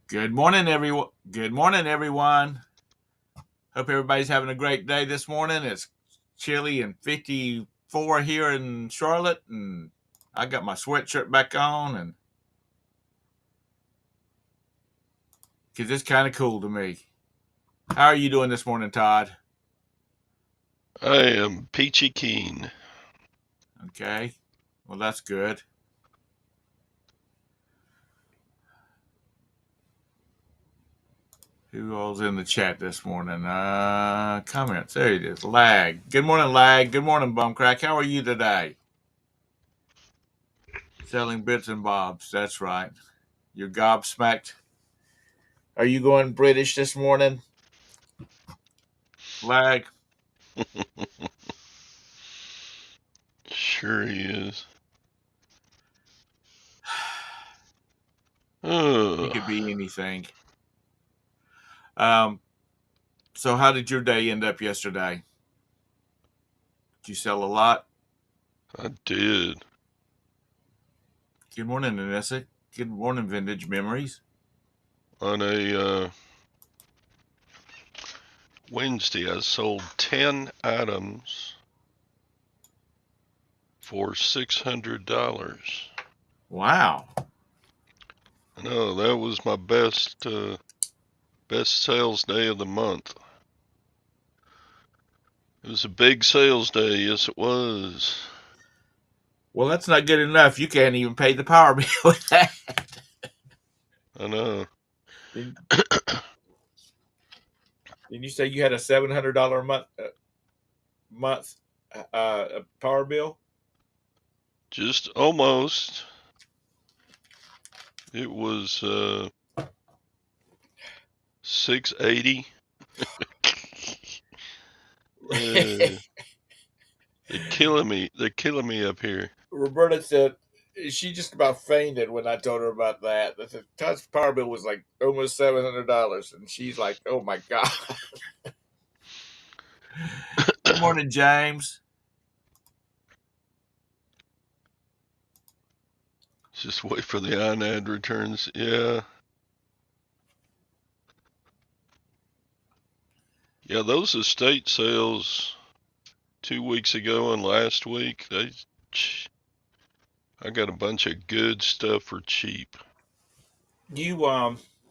Good morning, everyone. Good morning, everyone. Hope everybody's having a great day this morning. It's chilly and 54 here in Charlotte, and I got my sweatshirt back on, and because it's kind of cool to me. How are you doing this morning, Todd? I am peachy keen. Okay, well that's good. Who all's in the chat this morning? Comments. There it is. Lag. Good morning, Lag. Good morning, Bumcrack. How are you today? Selling bits and bobs. That's right. You're gobsmacked. Are you going British this morning? Lag. Sure he is. Oh, He could be anything. Um, so how did your day end up yesterday? Did you sell a lot? I did. Good morning, Anessa. Good morning, Vintage Memories. On a Wednesday, I sold 10 items for $600. Wow. I know that was my best sales day of the month. It was a big sales day, yes it was. Well, that's not good enough. You can't even pay the power bill with that. I know. Didn't, didn't you say you had a $700 month power bill? Just almost. It was 680. Uh, they're killing me. They're killing me up here. Roberta said she just about fainted when I told her about that. The touch power bill was like almost $700, and she's like, "Oh my god!" Good morning, James. Just wait for the INAD returns. Yeah. Yeah, those estate sales 2 weeks ago and last week, I got a bunch of good stuff for cheap. You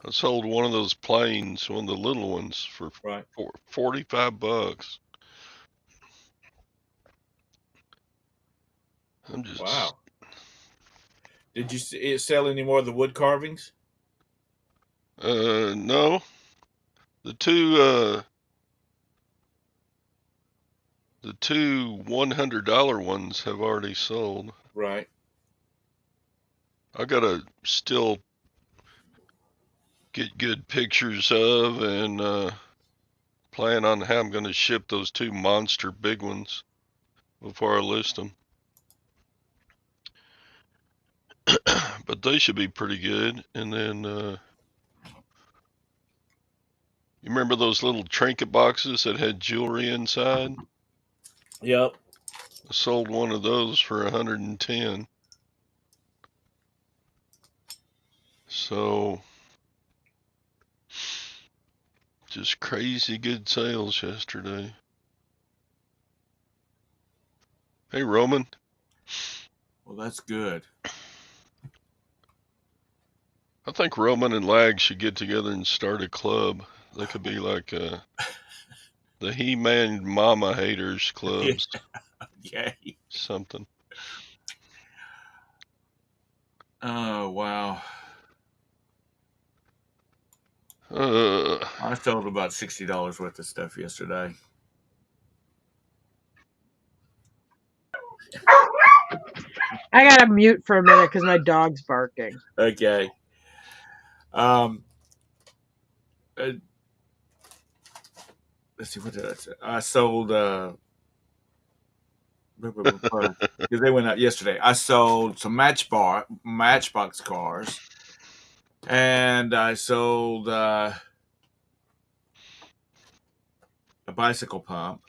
I sold one of those planes, one of the little ones, for right. 45 bucks. I'm just, Wow. Did you sell any more of the wood carvings? no. The two $100 ones have already sold. Right. I gotta still get good pictures of and plan on how I'm going to ship those two monster big ones before I list them. But they should be pretty good. And then you remember those little trinket boxes that had jewelry inside? Yep. I sold one of those for 110. So just crazy good sales yesterday. Hey Roman, Well, that's good. I think Roman and Lag should get together and start a club. They could be like the He-Man Mama Haters Yeah. clubs, Okay. something. Oh wow. Uh, I sold about $60 worth of stuff yesterday. I gotta mute for a minute because my dog's barking. Okay. Um. uh, let's see. What did I say? I sold. Because they went out yesterday. I sold some Matchbox cars, and I sold a bicycle pump,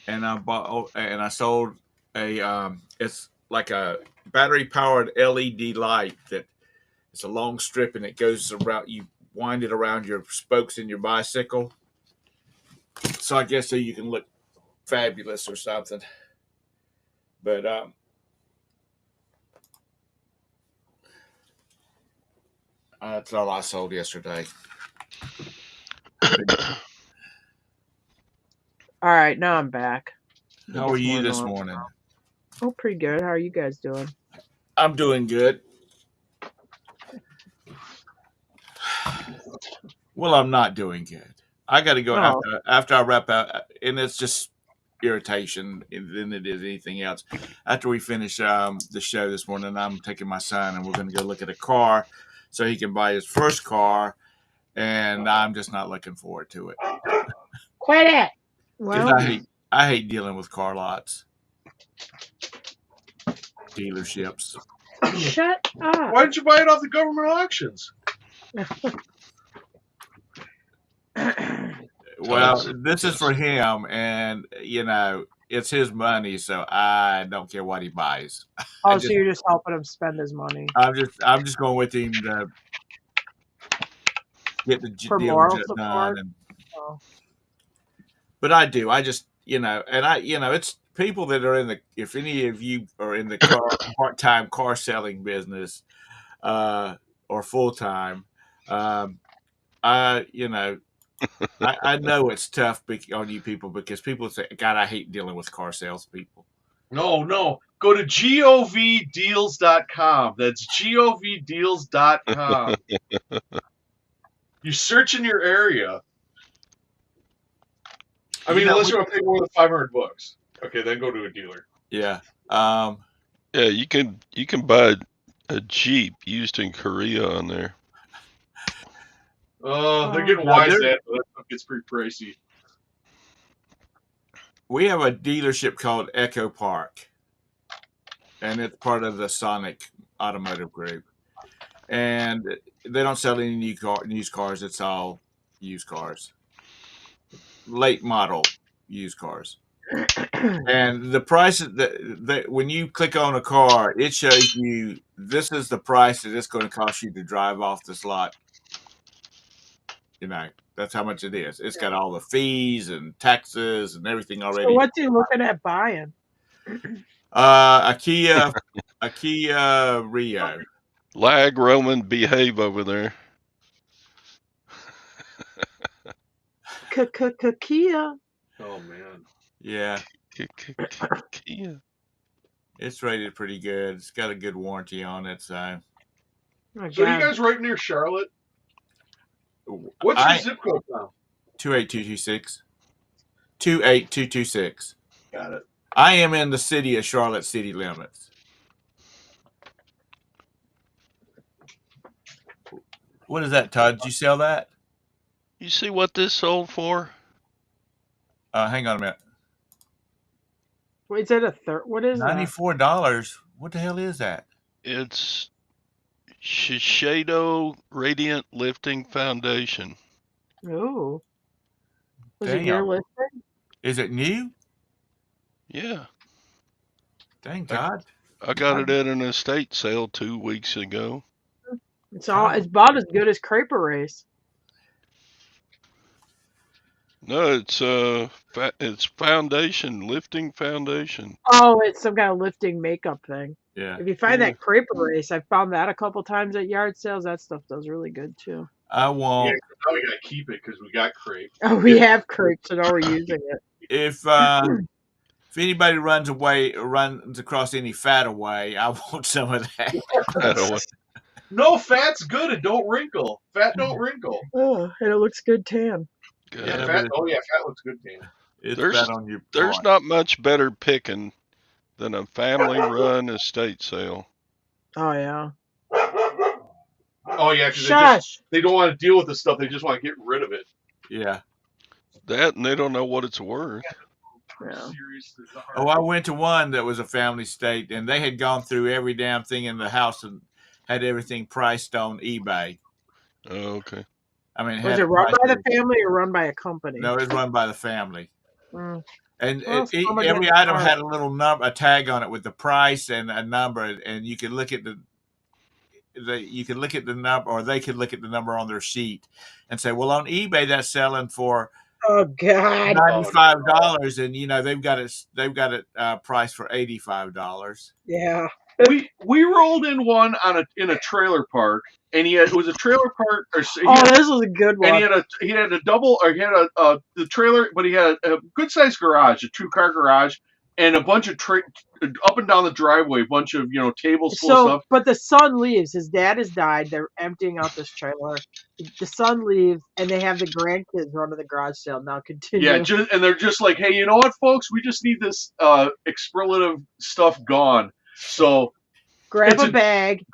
and I sold a it's like a battery powered LED light that it's a long strip and it goes around. You wind it around your spokes in your bicycle. So I guess so you can look fabulous or something. But that's all I sold yesterday. All right, now I'm back. How are you this morning? Oh, pretty good. How are you guys doing? I'm doing good. Well, I'm not doing good. I got to go after I wrap out, and it's just irritation than it is anything else. After we finish the show this morning, I'm taking my son, and we're going to go look at a car so he can buy his first car, and I'm just not looking forward to it. Quit it. Well, I hate dealing with car lots, dealerships. Shut up. Why didn't you buy it off the government auctions? Well, this is for him, and it's his money, so I don't care what he buys. Oh, so you're just helping him spend his money? I'm just going with him to get the for deal moral done. support. But I do. I just it's people that are if any of you are in the part-time car selling business, or full-time, I know it's tough on you people because people say, God, I hate dealing with car salespeople. No. Go to govdeals.com. That's govdeals.com. You search in your area. I mean, unless you want to pay more than $500. Okay, then go to a dealer. Yeah. Yeah, you can buy a Jeep used in Korea on there. They're getting wise at it, but that stuff gets pretty pricey. We have a dealership called Echo Park, and it's part of the Sonic Automotive Group. And they don't sell any used cars. It's all used cars, late model used cars. And the price that when you click on a car, it shows you this is the price that it's going to cost you to drive off this lot. That's how much it is. It's got all the fees and taxes and everything already. So what's he looking at buying? A Kia Rio. Lag, Roman, behave over there. Kia. Oh man. Yeah. Kia. It's rated pretty good. It's got a good warranty on it. So you guys right near Charlotte? What's your zip code now? 28226. 28226. Got it. I am in the city of Charlotte city limits. What is that, Todd? Did you sell that? You see what this sold for? Hang on a minute. Wait, is that a third? What is $94. What the hell is that? It's Shiseido Radiant Lifting Foundation. Oh. Was it your listing? Is it new? Yeah. Dang, Todd. I got it at an estate sale 2 weeks ago. It's about as good as Crepe Race. No, it's foundation, lifting foundation. Oh, it's some kind of lifting makeup thing. Yeah. If you find that Crepe Race, I found that a couple times at yard sales. That stuff does really good too. I won't. Yeah, now we gotta keep it because we got Crepe. Oh, we have Crepe, so now we're using it. If anybody runs across any fat away, I want some of that. No, fat's good. It don't wrinkle. Fat don't wrinkle. Oh, and it looks good tan. Good. Yeah, fat looks good tan. There's not much better picking than a family-run estate sale. Oh yeah. Oh yeah, because they don't want to deal with this stuff. They just want to get rid of it. Yeah. That and they don't know what it's worth. Yeah. Oh, I went to one that was a family estate, and they had gone through every damn thing in the house and had everything priced on eBay. Oh, okay. I mean, was it run by the family or run by a company? No, it was run by the family. Mm. And Well, some are every getting item smart. had a little number, a tag on it with the price and a number, and you could look at you could look at the number, or they could look at the number on their sheet and say, well, on eBay that's selling for Oh God. $95, and they've got it priced for $85. Yeah. We rolled in one in a trailer park, and it was a trailer park. This was a good one. And he had a double, or he had the trailer, but he had a good sized garage, a 2-car garage, and a bunch of up and down the driveway, a bunch of tables full of stuff. But the son leaves. His dad has died. They're emptying out this trailer. The son leaves, and they have the grandkids run to the garage sale. Now continue. Yeah, and they're just like, hey, you know what, folks? We just need this expletive stuff gone. So grab a bag.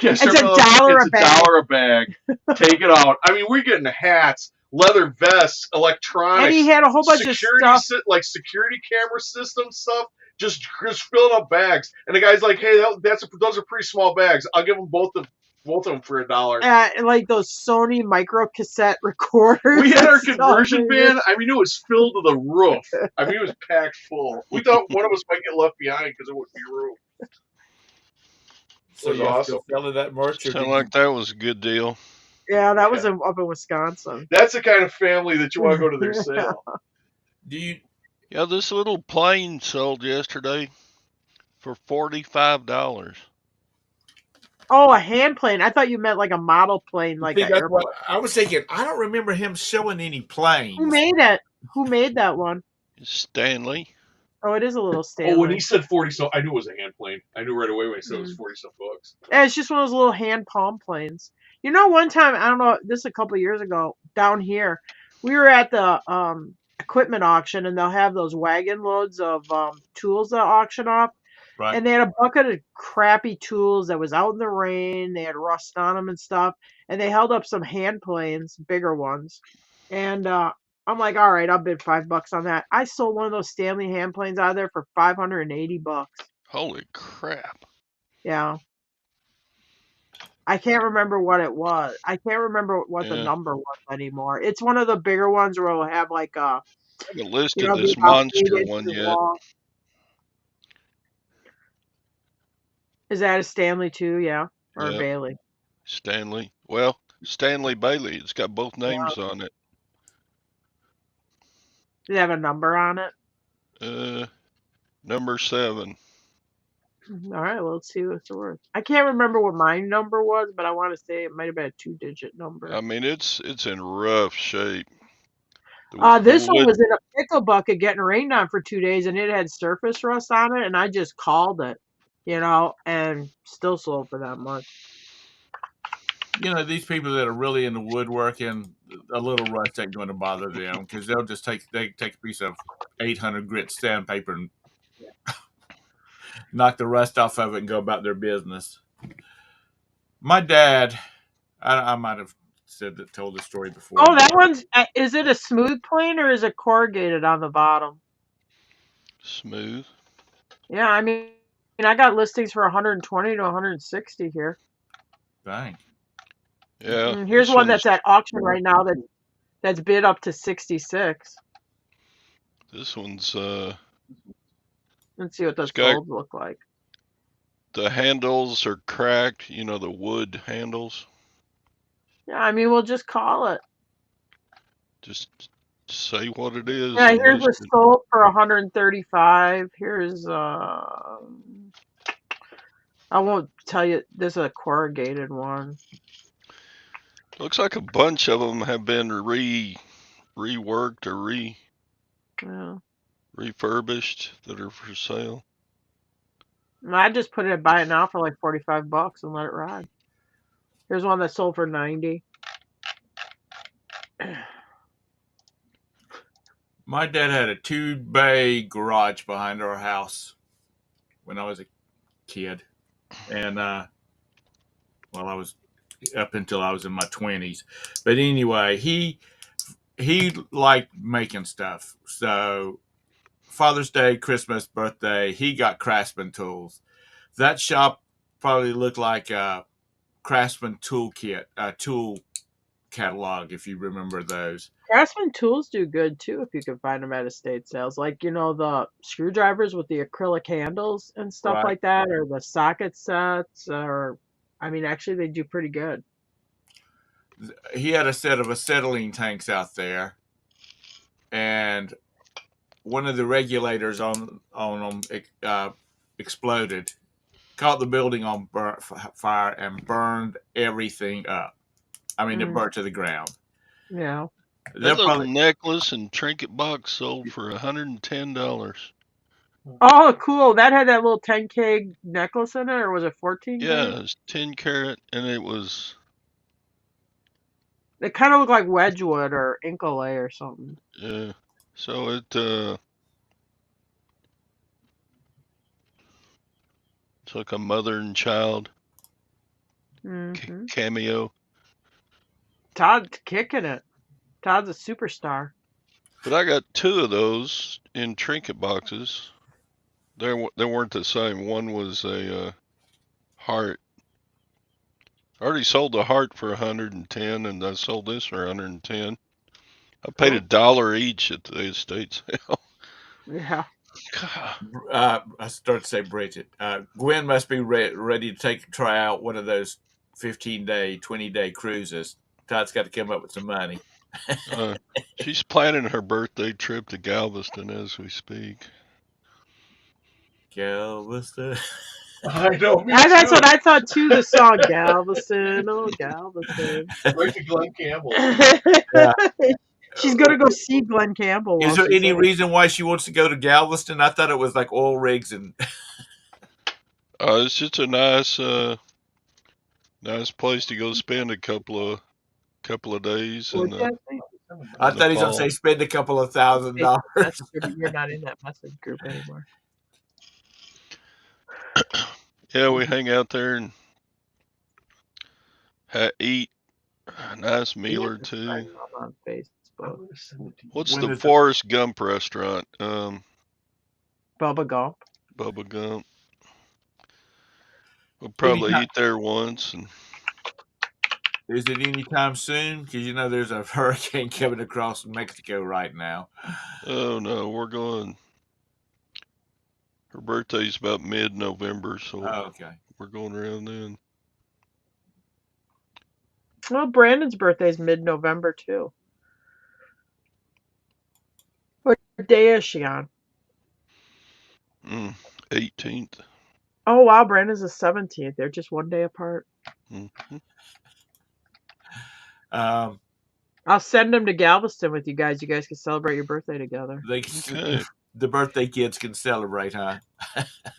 Yes, it's $1 a bag. Take it out. I mean, we're getting hats, leather vests, electronics. And he had a whole bunch of stuff. Like security camera system stuff. Just filling up bags. And the guy's like, hey, those are pretty small bags. I'll give them both of them for $1. Like those Sony micro cassette recorders. We had our conversion van. I mean, it was filled to the roof. I mean, it was packed full. We thought one of us might get left behind because it wouldn't be room. So you awesome. Selling that merch? Sound like that was a good deal. Yeah, that was up in Wisconsin. That's the kind of family that you want to go to their sale. Yeah, this little plane sold yesterday for $45. Oh, a hand plane. I thought you meant like a model plane, like an airplane. I was thinking, I don't remember him showing any planes. Who made it? Who made that one? Stanley. Oh, it is a little Stanley. Oh, when he said 40, so I knew it was a hand plane. I knew right away when he said it was 40-some bucks. Yeah, it's just one of those little hand palm planes. One time, I don't know, this a couple of years ago, down here, we were at the equipment auction, and they'll have those wagon loads of tools that auction off. Right. And they had a bucket of crappy tools that was out in the rain. They had rust on them and stuff. And they held up some hand planes, bigger ones. And I'm like, all right, I'll bid $5 on that. I sold one of those Stanley hand planes out of there for $580. Holy crap. Yeah. I can't remember what it was. I can't remember what the number was anymore. It's one of the bigger ones where it'll have like I haven't listed this monster one yet. Long. Is that a Stanley too? Yeah. Or a Bailey? Stanley. Well, Stanley Bailey. It's got both names on it. Does it have a number on it? Number 7. All right, well, let's see what it's worth. I can't remember what my number was, but I want to say it might have been a 2-digit number. I mean, it's in rough shape. This one was in a pickle bucket getting rained on for 2 days, and it had surface rust on it, and I just called it, and still sold for that much. These people that are really into woodworking, a little rust ain't going to bother them because they'll just take a piece of 800 grit sandpaper and knock the rust off of it and go about their business. My dad, I might have told the story before. Oh, that one's, is it a smooth plane or is it corrugated on the bottom? Smooth. Yeah, I mean, I got listings for 120 to 160 here. Dang. Yeah. And here's one that's at auction right now that's bid up to 66. This one's Let's see what those golds look like. The handles are cracked, the wood handles. Yeah, I mean, we'll just call it. Just say what it is. Yeah, here's a sold for 135. Here's I won't tell you. This is a corrugated one. Looks like a bunch of them have been reworked or refurbished that are for sale. I just put it at buy it now for like $45 and let it ride. Here's one that sold for 90. My dad had a 2-bay garage behind our house when I was a kid, and I was up until I was in my 20s. But anyway, he liked making stuff. So Father's Day, Christmas, birthday, he got Craftsman tools. That shop probably looked like a Craftsman tool catalog, if you remember those. Craftsman tools do good too if you can find them at estate sales. Like, the screwdrivers with the acrylic handles and stuff Right. like that, or the socket sets, or, actually they do pretty good. He had a set of acetylene tanks out there, and one of the regulators on them exploded, caught the building on fire, and burned everything up. It burnt to the ground. Yeah. That They're little probably necklace and trinket box sold for $110. Oh, cool. That had that little 10K necklace in it, or was it 14K? Yeah, it's 10 karat, and it was. It kind of looked like Wedgwood or Incolay or something. Yeah, so it's like a mother and child cameo. Todd's kicking it. Todd's a superstar. But I got 2 of those in trinket boxes. They weren't the same. One was a heart. I already sold the heart for 110, and I sold this for 110. I paid $1 each at the estate sale. Yeah. I started to say Bridget. Gwen must be ready to try out one of those 15-day, 20-day cruises. Todd's got to come up with some money. She's planning her birthday trip to Galveston as we speak. Galveston. I know. That's what I thought too. The song Galveston, oh Galveston. Right to Glenn Campbell. Yeah. She's gonna go see Glenn Campbell. Is there any reason why she wants to go to Galveston? I thought it was like oil rigs and. It's just a nice place to go spend a couple of days. And I thought he's gonna say spend a couple of $1,000. You're not in that message group anymore. Yeah, we hang out there and eat a nice meal or two. On Facebook. What's the Forrest Gump restaurant? Bubba Gump. Bubba Gump. We'll probably eat there once. And is it anytime soon? Because there's a hurricane coming across Mexico right now. Oh no, we're going. Her birthday's about mid-November, so okay. We're going around then. Well, Brandon's birthday's mid-November too. What day is she on? 18th. Oh wow, Brandon's the 17th. They're just one day apart. Mm-hmm. I'll send them to Galveston with you guys. You guys can celebrate your birthday together. Okay. The birthday kids can celebrate, huh?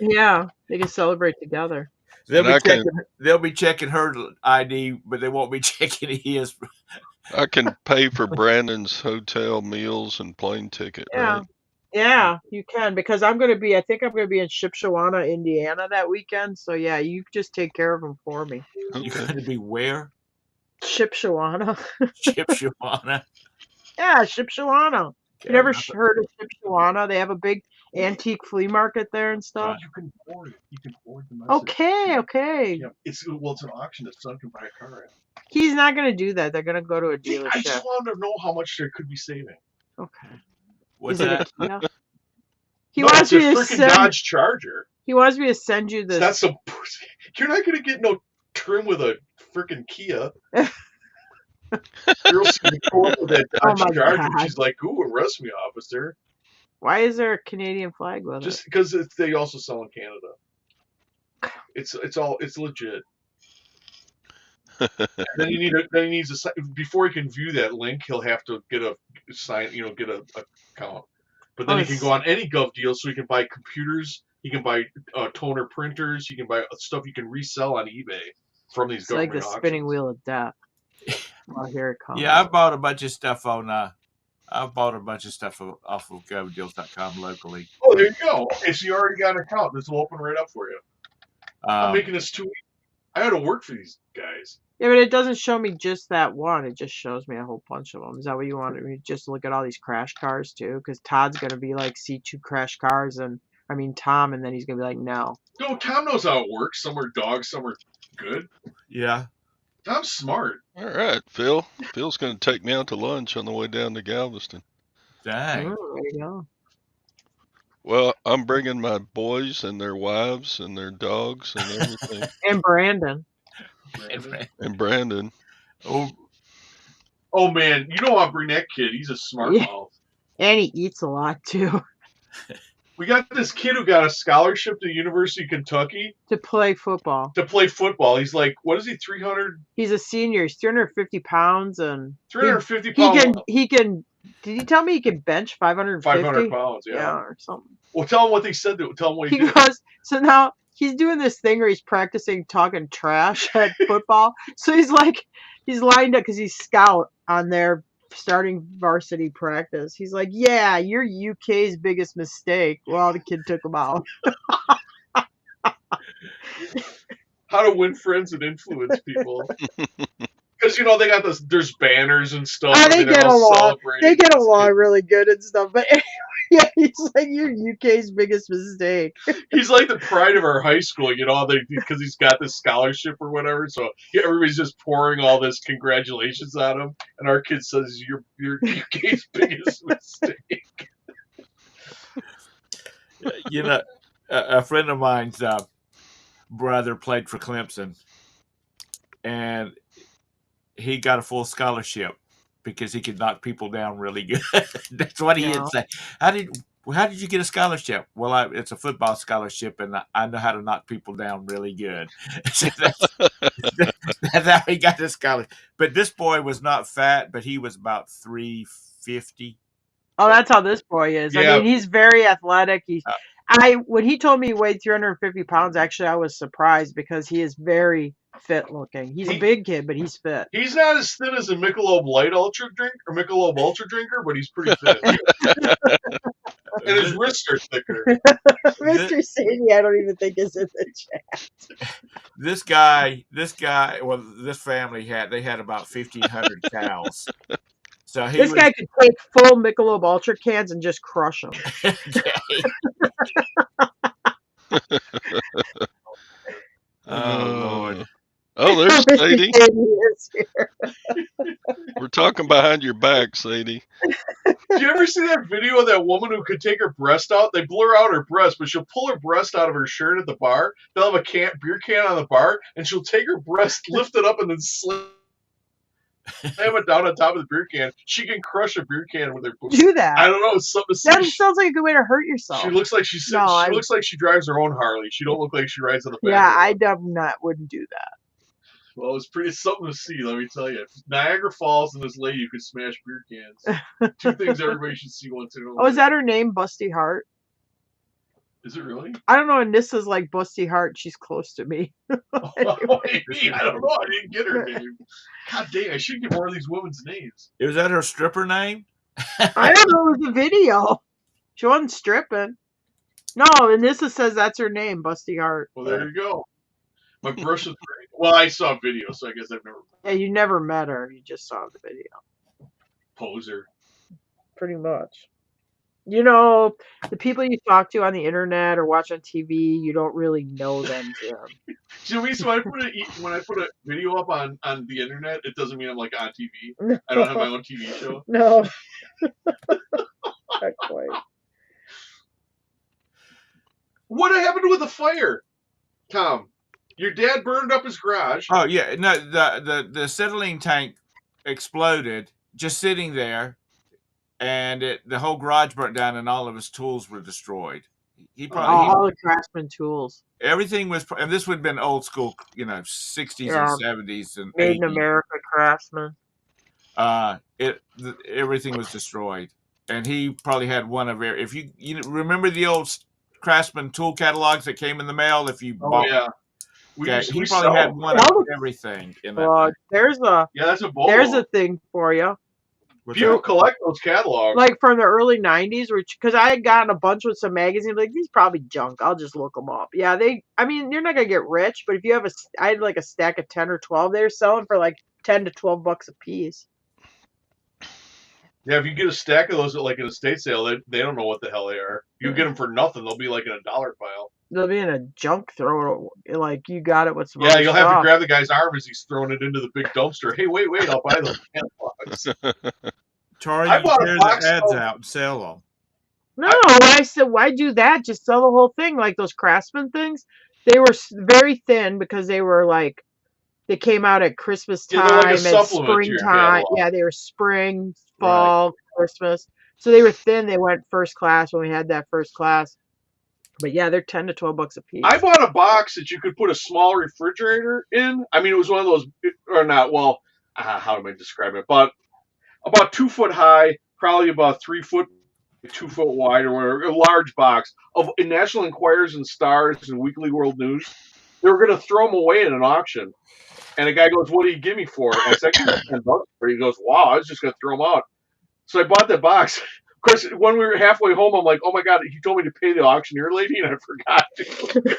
Yeah, they can celebrate together. They'll be checking her ID, but they won't be checking his. I can pay for Brandon's hotel meals and plane ticket, right? Yeah, you can, because I think I'm going to be in Shipshewana, Indiana that weekend. So yeah, you just take care of them for me. Okay. You're going to be where? Shipshewana. Shipshewana. Yeah, Shipshewana. You never heard of Shipshewana? They have a big antique flea market there and stuff. You can afford it. You can afford the message. Okay. Yeah, it's an auction that son can buy a car at. He's not going to do that. They're going to go to a dealership. I just wanted to know how much they could be saving. Okay. What's that? He wants me to send Dodge Charger. He wants me to send you this. That's some pussy. You're not going to get no trim with a freaking Kia. Girl's going to go up with that Dodge Charger. God. She's like, "Ooh, arrest me, officer." Why is there a Canadian flag with Just because they also sell in Canada. It's legit. Then he needs a before he can view that link, he'll have to get a sign, get a account. But then he can go on any Gov deal, so he can buy computers, he can buy toner printers, he can buy stuff you can resell on eBay from these government auctions. It's like the spinning wheel of death. Well, here it comes. Yeah, I bought a bunch of stuff off of GovDeals.com locally. Oh, there you go. Okay, so you already got an account. This will open right up for you. I'm making this 2 weeks. I had to work for these guys. Yeah, but it doesn't show me just that one. It just shows me a whole bunch of them. Is that what you wanted me to just look at all these crash cars too? Because Todd's going to be like, see 2 crash cars, Thom, and then he's going to be like, no. No, Thom knows how it works. Some are dogs, some are good. Yeah. Tom's smart. All right, Phil. Phil's going to take me out to lunch on the way down to Galveston. Dang. Oh, there you go. Well, I'm bringing my boys and their wives and their dogs and everything. And Brandon. And Brandon. Oh man, you know I'll bring that kid. He's a smart Yeah. mouth. And he eats a lot too. We got this kid who got a scholarship to the University of Kentucky To play football. to play football. He's like, what is he, 300, He's a senior. He's 350 pounds and 350 he pounds? can. Did he tell me he can bench 550? 500 pounds, yeah. or something. Well, tell him what they said. Tell him what he did. Goes, so now he's doing this thing where he's practicing talking trash at football. So he's lined up because he's scout on their starting varsity practice. He's like, yeah, you're UK's biggest mistake. Well, the kid took him out. How to win friends and influence people. Because, they got this, there's banners and stuff. They and get they're all along. celebrating They get this along kid. really good and stuff. But yeah, he's like, you're UK's biggest mistake. He's like the pride of our high school, because he's got this scholarship or whatever. So everybody's just pouring all this congratulations on him, and our kid says, "You're UK's biggest mistake." A friend of mine's brother played for Clemson, and he got a full scholarship because he could knock people down really good. That's what he had said. How did you get a scholarship? Well, it's a football scholarship, and I know how to knock people down really good. So that's how he got the scholarship. But this boy was not fat, but he was about 350. Oh, that's how this boy is. Yeah. I mean, he's very athletic. When he told me he weighed 350 pounds, actually, I was surprised because he is very fit looking. He's a big kid, but he's fit. He's not as thin as a Michelob Light Ultra drink or Michelob Ultra drinker, but he's pretty thin. And his wrists are thicker. Mr. Sadie, I don't even think is in the chat. This guy, this family had about 1,500 cows. So this guy could take full Michelob Ultra cans and just crush them. Oh, Lord. Oh, there's Sadie. We're talking behind your back, Sadie. Do you ever see that video of that woman who could take her breast out? They blur out her breast, but she'll pull her breast out of her shirt at the bar. They'll have a beer can on the bar, and she'll take her breast, lift it up, and then slam it down on top of the beer can. She can crush a beer can with her booty. Do that. I don't know. It's something to see. That sounds like a good way to hurt yourself. She looks like she looks like she drives her own Harley. She don't look like she rides on the back. Yeah, I wouldn't do that. Well, it's something to see, let me tell you. Niagara Falls and this lady who could smash beer cans. Two things everybody should see once in a while. Oh, is that her name, Busty Heart? Is it really? I don't know. Nissa's like Busty Heart. She's close to me. Anyway. I don't know. I didn't get her name. God dang, I should get more of these women's names. Was that her stripper name? I don't know. It was a video. She wasn't stripping. No, and Nissa says that's her name, Busty Heart. Well, there you go. My brush is great. Well, I saw a video, so I guess I've never. Yeah, you never met her. You just saw the video. Poser. Pretty much. The people you talk to on the internet or watch on TV, you don't really know them, Jim. So when I put a video up on the internet, it doesn't mean I'm like on TV. I don't have my own TV show. No. Not quite. What happened with the fire, Tom? Your dad burned up his garage. Oh yeah, no, the acetylene tank exploded just sitting there, and the whole garage burnt down, and all of his tools were destroyed. All the craftsman tools. Everything was, and this would have been old school, 60s and 70s and Made 80s. in America craftsman. Everything was destroyed, and he probably had one of if you remember the old craftsman tool catalogs that came in the mail. If you bought, yeah. He probably had one of everything in that. There's a thing for you. People collect those catalogs. Like from the early 90s, because I had gotten a bunch with some magazines, like, these probably junk. I'll just look them up. Yeah, you're not going to get rich, but if you have I had like a stack of 10 or 12, they're selling for like $10 to $12 a piece. Yeah, if you get a stack of those at like an estate sale, they don't know what the hell they are. You get them for nothing. They'll be like in a dollar pile. They'll be in a junk thrower. Like you got it with some Yeah, other you'll have to stuff. grab the guy's arm as he's throwing it into the big dumpster. Hey, wait, I'll buy those catalogs. Charlie, I you bought a tear the box ads of. out and sell them. No, I said, why do that? Just sell the whole thing, like those Craftsman things. They were very thin because they were like they came out at Christmas Yeah, they're like a time and supplement to your springtime. catalog. Yeah, they were spring, Right. fall, Christmas. So they were thin. They went first class when we had that first class. But yeah, they're $10 to $12 a piece. I bought a box that you could put a small refrigerator in. I mean, it was one of those, or not. Well, how do I describe it? About 2 foot high, probably about 3 foot, 2 foot wide, or whatever. A large box of National Enquirers and Stars and Weekly World News. They were going to throw them away in an auction, and a guy goes, "What do you give me for it?" And I said, "I give you $10 for it." He goes, "Wow, I was just going to throw them out." So I bought that box. Of course, when we were halfway home, I'm like, "Oh my god!" He told me to pay the auctioneer lady, and I forgot to.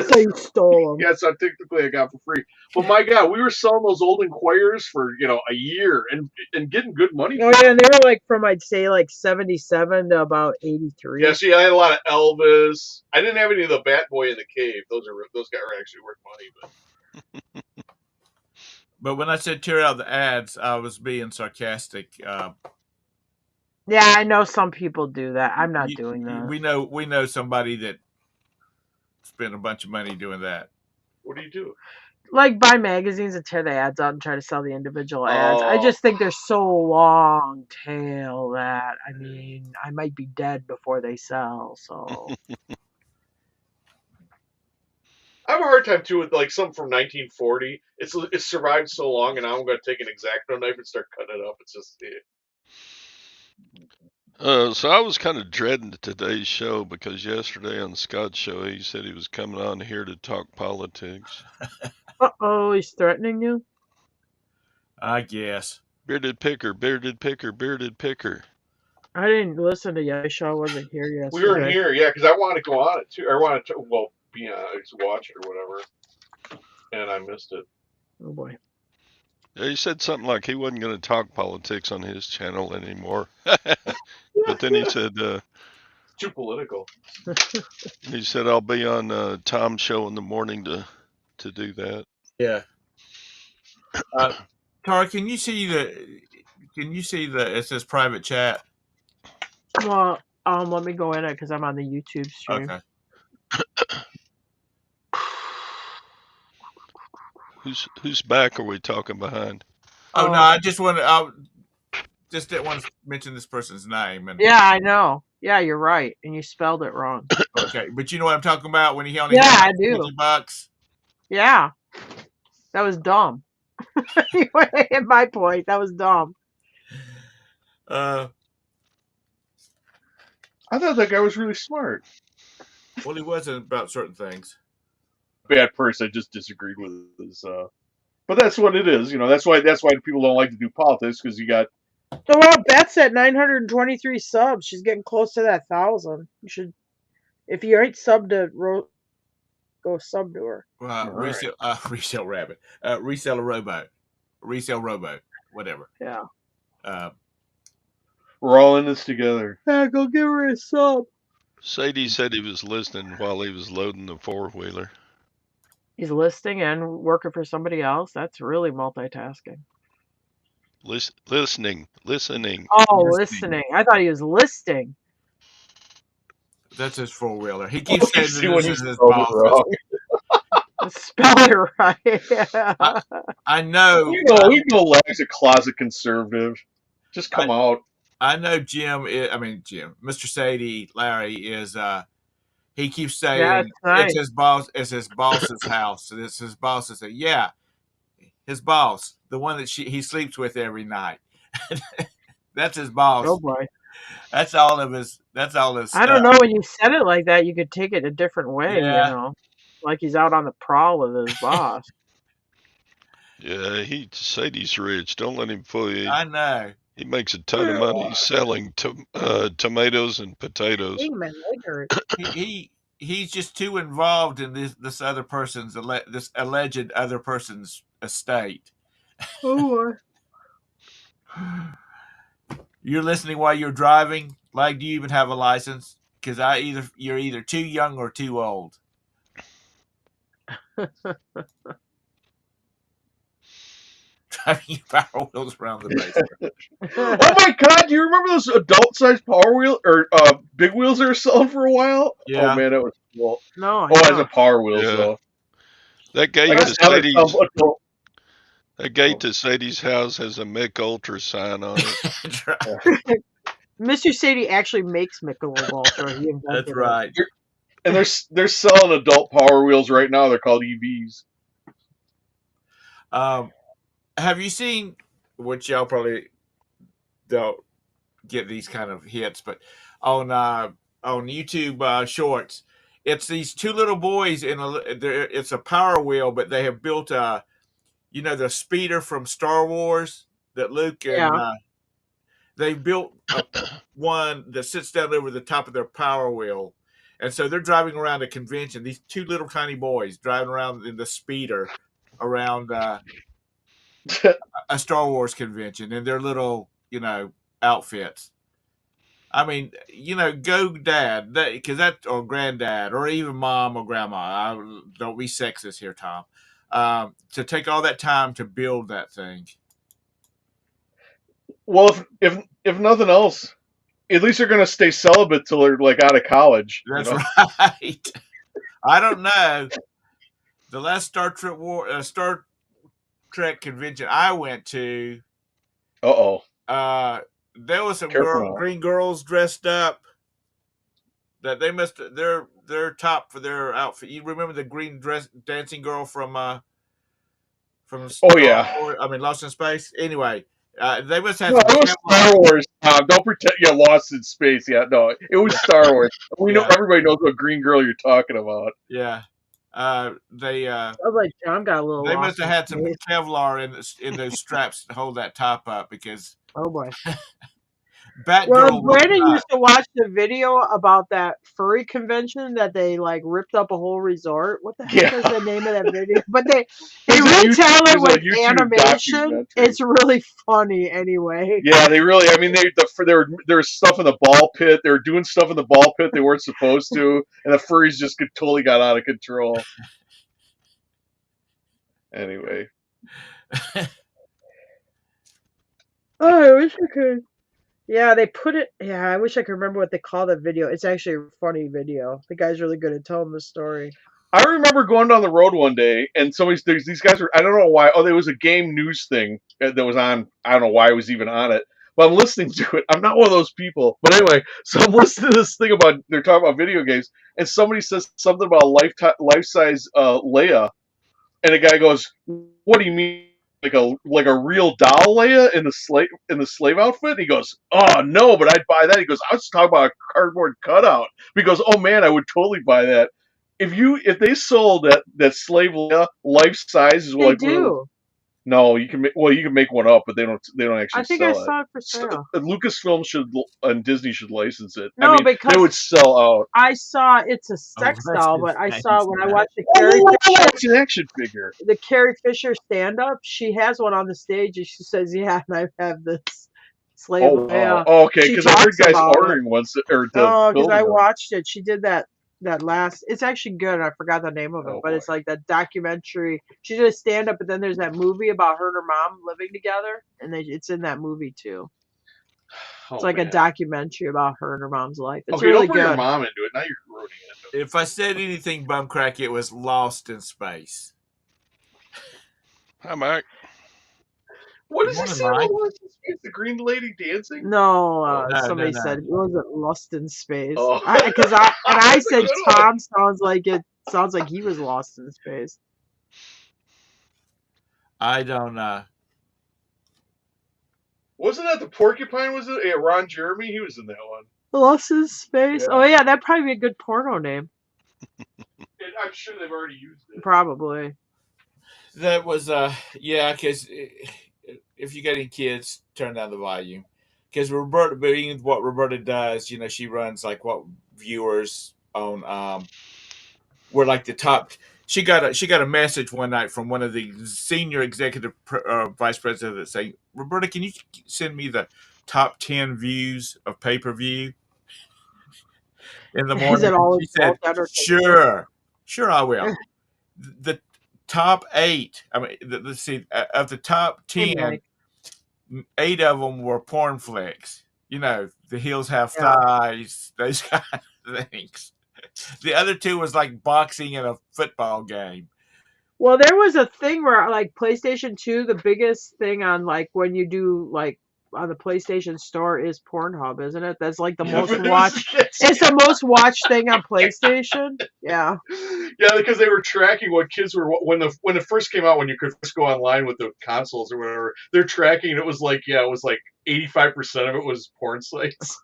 So you stole them. Yeah, so technically I got for free. But my God, we were selling those old Enquirers for a year and getting good money. Oh yeah, and they were like from I'd say like 77 to about 83. Yeah, see, I had a lot of Elvis. I didn't have any of the Bat Boy in the Cave. Those guys were actually worth money. But when I said tear out the ads, I was being sarcastic. Yeah, I know some people do that. I'm not doing that. We know somebody that spent a bunch of money doing that. What do you do? Like buy magazines and tear the ads out and try to sell the individual ads. I Oh. just think they're so long tail that I mean I might be dead before they sell. So I have a hard time too with like something from 1940. It's survived so long, and now I'm going to take an X-Acto knife and start cutting it up. It's just. So I was kind of dreading today's show because yesterday on Scott's show he said he was coming on here to talk politics. uh-oh, he's threatening you? I guess. Bearded picker, bearded picker, bearded picker. I didn't listen to your show. I wasn't here yesterday. We weren't here, yeah, because I want to go on it too. I want to, be on it, watch it or whatever, and I missed it. Oh boy. Yeah, he said something like he wasn't going to talk politics on his channel anymore. But then he said, too political. He said I'll be on Thom's show in the morning to do that. Yeah. Tara, can you see the? It says private chat? Well, let me go in it because I'm on the YouTube stream. Okay. Whose back are we talking behind? Oh no, I just didn't want to mention this person's name. And yeah, I know. Yeah, you're right, and you spelled it wrong. Okay, but you know what I'm talking about when he only Yeah, had I do. $50. Yeah, that was dumb. At my point, that was dumb. I thought that guy was really smart. Well, he wasn't about certain things. Bad person. I just disagreed with his. But that's what it is. That's why people don't like to do politics, because you got. So well, Beth's at 923 subs. She's getting close to that 1,000. You should, if you ain't subbed to go sub to her. Resale rabbit, reseller robo, resale robo, whatever. Yeah. We're all in this together. Yeah, go give her a sub. Sadie said he was listening while he was loading the four-wheeler. He's listing and working for somebody else. That's really multitasking. Listening. Oh, listening. I thought he was listing. That's his four-wheeler. He keeps saying See that when this you is his spelled it boss. wrong. Spell it right. I know. You know, Lag's a closet conservative. Just come out. I know Jim, Mr. Sadie, Larry is, he keeps saying it's his boss, it's his boss's house. And it's his boss's, yeah, his boss, the one that he sleeps with every night. That's his boss. Oh boy. That's all of his I don't know, when you said it like that, you could take it a different way, like he's out on the prowl with his boss. Yeah, Sadie's rich. Don't let him fool you. I know. He makes a ton of money selling tomatoes and potatoes. He's just too involved in this other person's this alleged other person's estate. Oh. You're listening while you're driving? Like, do you even have a license? because you're either too young or too old. Driving Power Wheels around the basement. Oh my God! Do you remember those adult-sized Power Wheel or big wheels they were selling for a while? Yeah. Oh man, that was cool. No, I Oh, as know. a Power Wheels Yeah. though. That I gate guess to now they're Sadie's, selling adult. that gate to Sadie's house has a Mick Ultra sign on it. That's right. Mr. Sadie actually makes Michelob Ultra. He invented That's it. right. And they're selling adult Power Wheels right now. They're called EVs. Have you seen, which y'all probably don't get these kind of hits, but on YouTube Shorts, it's these two little boys it's a Power Wheel, but they have built the speeder from Star Wars that Luke and Yeah. they built one that sits down over the top of their Power Wheel. And so they're driving around a convention. These two little tiny boys driving around in the speeder around a Star Wars convention in their little, outfits. I mean, go dad, because or granddad, or even mom or grandma. Don't be sexist here, Tom. To take all that time to build that thing. Well, if nothing else, at least they're gonna stay celibate till they're like out of college. That's right. I don't know. The last Star Trek convention I went to, Uh-oh. there was some Careful now. green girls dressed up. That they must their top for their outfit. You remember the green dress dancing girl from Oh yeah. I mean Lost in Space. Anyway, they must have No, some it was Kevlar. Star Wars. Don't pretend you're lost in space. Yeah, no, it was Star Wars. We know everybody knows what green girl you're talking about. Yeah, they I was like, John got a little. they lost must have in had some space. Kevlar in those straps to hold that top up because Oh boy. Batgirl Well, was Brandon not. used to watch the video about that furry convention that they like ripped up a whole resort. What the heck is the name of that video? But they retell it There's a with YouTube animation. documentary. It's really funny anyway. Yeah, they really. I mean, there was stuff in the ball pit. They were doing stuff in the ball pit they weren't supposed to, and the furries just totally got out of control. Anyway. Oh, I wish I could. Yeah, they put it. Yeah, I wish I could remember what they call that video. It's actually a funny video. The guy's really good at telling the story. I remember going down the road one day, and these guys were. I don't know why. Oh, there was a game news thing that was on. I don't know why I was even on it, but I'm listening to it. I'm not one of those people. But anyway, so I'm listening to this thing about they're talking about video games, and somebody says something about a life size Leia, and the guy goes, "What do you mean? Like a real doll Leia in the slave outfit?" And he goes, "Oh no, but I'd buy that." He goes, "I was talking about a cardboard cutout." Because, "Oh man, I would totally buy that." If they sold that slave Leia life size is They like do. no, you can make one up, but they don't actually I think I sell it. saw it for sale. Lucasfilm and Disney should license it. No, I mean, because they would sell out. I saw it's a sex that's doll, but I nice. saw when I watched the Oh, it's an action figure. Carrie Fisher stand up. She has one on the stage, and she says, "Yeah, and I have this slave Oh, wow. Leia." Oh, okay, She because I heard talks guys about ordering ones or Oh, because building I them. watched it. She did that last. It's actually good. I forgot the name of it, Oh, but boy. it's like that documentary. She did a stand up, but then there's that movie about her and her mom living together, and it's in that movie too. It's like a documentary about her and her mom's life. It's Okay, really don't bring your good. mom into it. Now you're ruining it. If I said anything bumcrack, it was Lost in Space. Hi, Mike. What does he Morning, say about Mike. Lost in Space? The green lady dancing? No, No, somebody no. said it wasn't Lost in Space. Oh. Because I That's a said good one. Tom sounds like he was lost in space. I don't. Wasn't that the porcupine? Was it? Yeah, Ron Jeremy? He was in that one. Lost in space. Yeah. Oh yeah, that'd probably be a good porno name. And I'm sure they've already used it. Probably. That was yeah. Because if you got any kids, turn down the volume. Because Roberta, being what Roberta does, she runs like what viewers on. We're like the top. She got a message one night from one of the senior executive vice president that saying, "Roberta, can you send me the top 10 views of pay-per-view?" in the Is morning. it all She said, entertainment? sure I will. The top 8, I mean, let's see, of the top Hey, 10, Mike. 8 of them were porn flicks. You know, The Hills Have Yeah. Thighs, those kind of things. The other 2 was like boxing and a football game. Well, there was a thing where like PlayStation 2, the biggest thing on like when you do like on the PlayStation Store is Pornhub, isn't it? That's like the Yeah, most but watched. It's the most watched thing on PlayStation. Yeah. Yeah, because they were tracking what kids were when it first came out, when you could first go online with the consoles or whatever. They're tracking, and it was like 85% of it was porn sites.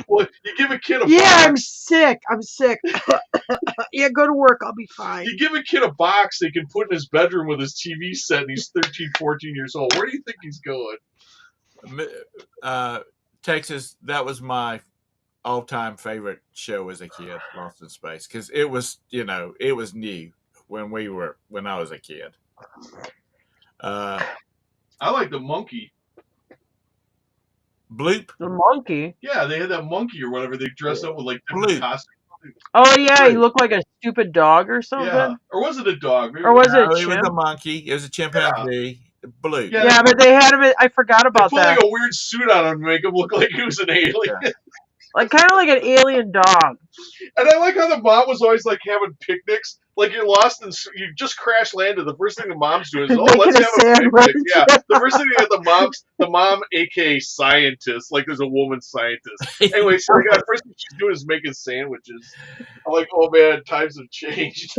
Well, you give a kid a Yeah, box. I'm sick. I'm sick. Yeah, go to work. I'll be fine. You give a kid a box they can put in his bedroom with his TV set, and he's 13, 14 years old. Where do you think he's going? Texas, that was my all-time favorite show as a kid, Lost in Space, because it was, it was new when I was a kid. I like the monkey. Bloop. The monkey. Yeah, they had that monkey or whatever. They dressed up with like different Bloop. costumes. Oh yeah, he Bloop. looked like a stupid dog or something. Yeah, or was it a dog? Maybe Or was it a No, it was chimp? a monkey. It was a chimpanzee. Bloop. Yeah. Yeah, but they had him. I forgot They about put that. like a weird suit on him to make him look like he was an alien. Yeah. Like kind of like an alien dog. And I like how the mom was always like having picnics. Like you're lost and you just crash landed. The first thing the mom's doing is, Making let's a have a sandwich. picnic. Yeah, the first thing the mom, aka scientist, like there's a woman scientist. Anyway, so the first thing she's doing is making sandwiches. I'm like, oh man, times have changed.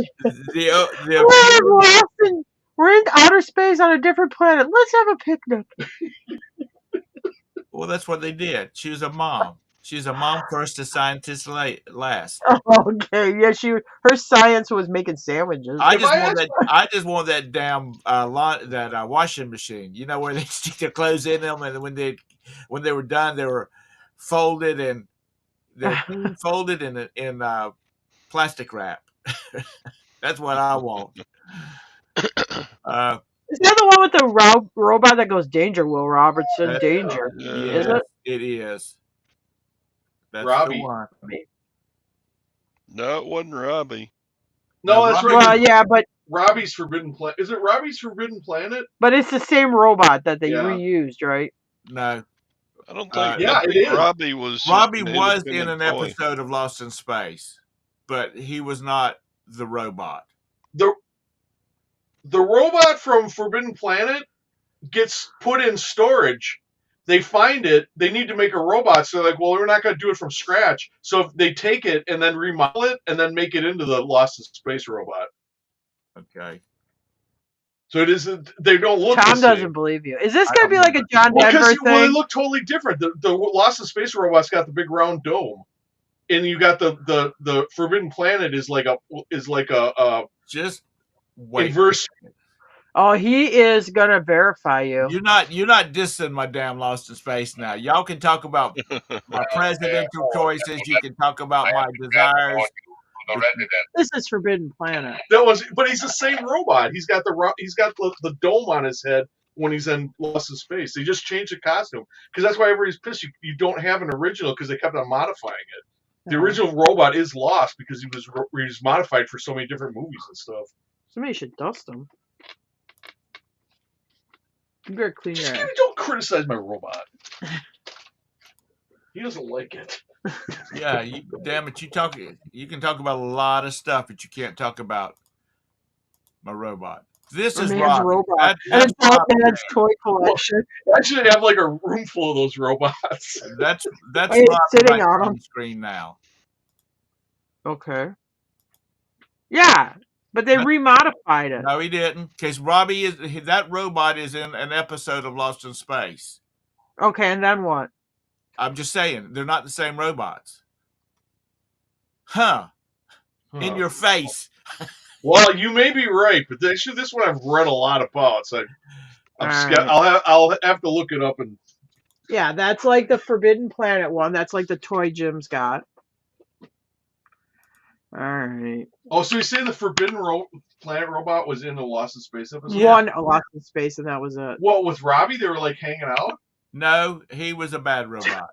We're in outer space on a different planet. Let's have a picnic. Well, that's what they did. She was a mom. She's a mom first, a scientist last. Okay, yeah, her science was making sandwiches. I just want that damn washing machine. You know, where they stick their clothes in them, and when they were done, they were folded and they're folded in plastic wrap. That's what I want. Is that the one with the robot that goes danger, Will Robertson? Danger. Is it? It is. That's Robbie. the one. No, it wasn't Robbie. No, that's right. Well, yeah, but Robbie's Forbidden Planet. Is it Robbie's Forbidden Planet? but it's the same robot that they reused, right? No. I don't think. Yeah, it is. Robbie was. Robbie was in an toy. episode of Lost in Space, but he was not the robot. The robot from Forbidden Planet gets put in storage. They find it. They need to make a robot. So they're like, well, we're not going to do it from scratch. So if they take it and then remodel it and then make it into the Lost in Space robot. Okay. So it isn't. They don't look. Tom the same. doesn't believe you. Is this going to be like a John Denver thing? Well, they look totally different. The Lost in Space robot's got the big round dome, and you got the Forbidden Planet is like a just wait. Inverse. Oh, he is gonna verify you. You're not dissing my damn Lost in Space now. Y'all can talk about my presidential choices. You can talk about my desires. This is Forbidden Planet. But he's the same robot. He's got the dome on his head when he's in Lost in Space. They just changed the costume because that's why everybody's pissed. You don't have an original because they kept on modifying it. The original robot is lost because he was modified for so many different movies and stuff. Somebody should dust him. You better clean your ass. Don't criticize my robot. He doesn't like it. Yeah, damn it! You can talk about a lot of stuff, but you can't talk about my robot. This is man's Robbie. robot. That's Man's toy collection. I should have like a room full of those robots. That's Hey, Robbie sitting right on on him. the screen now. Okay. Yeah, but they remodified it. No, he didn't, because that robot is in an episode of Lost in Space. Okay, and then what? I'm just saying, they're not the same robots. Huh. In your face. Well, you may be right, but actually, this one I've read a lot about, so I'll have to look it up. And yeah, that's like the Forbidden Planet one. That's like the toy Jim's got. All right. Oh, so you say the Forbidden Planet robot was in the Lost in Space episode? One Lost in Space, and that was it. What, with Robbie? They were like hanging out? No, he was a bad robot.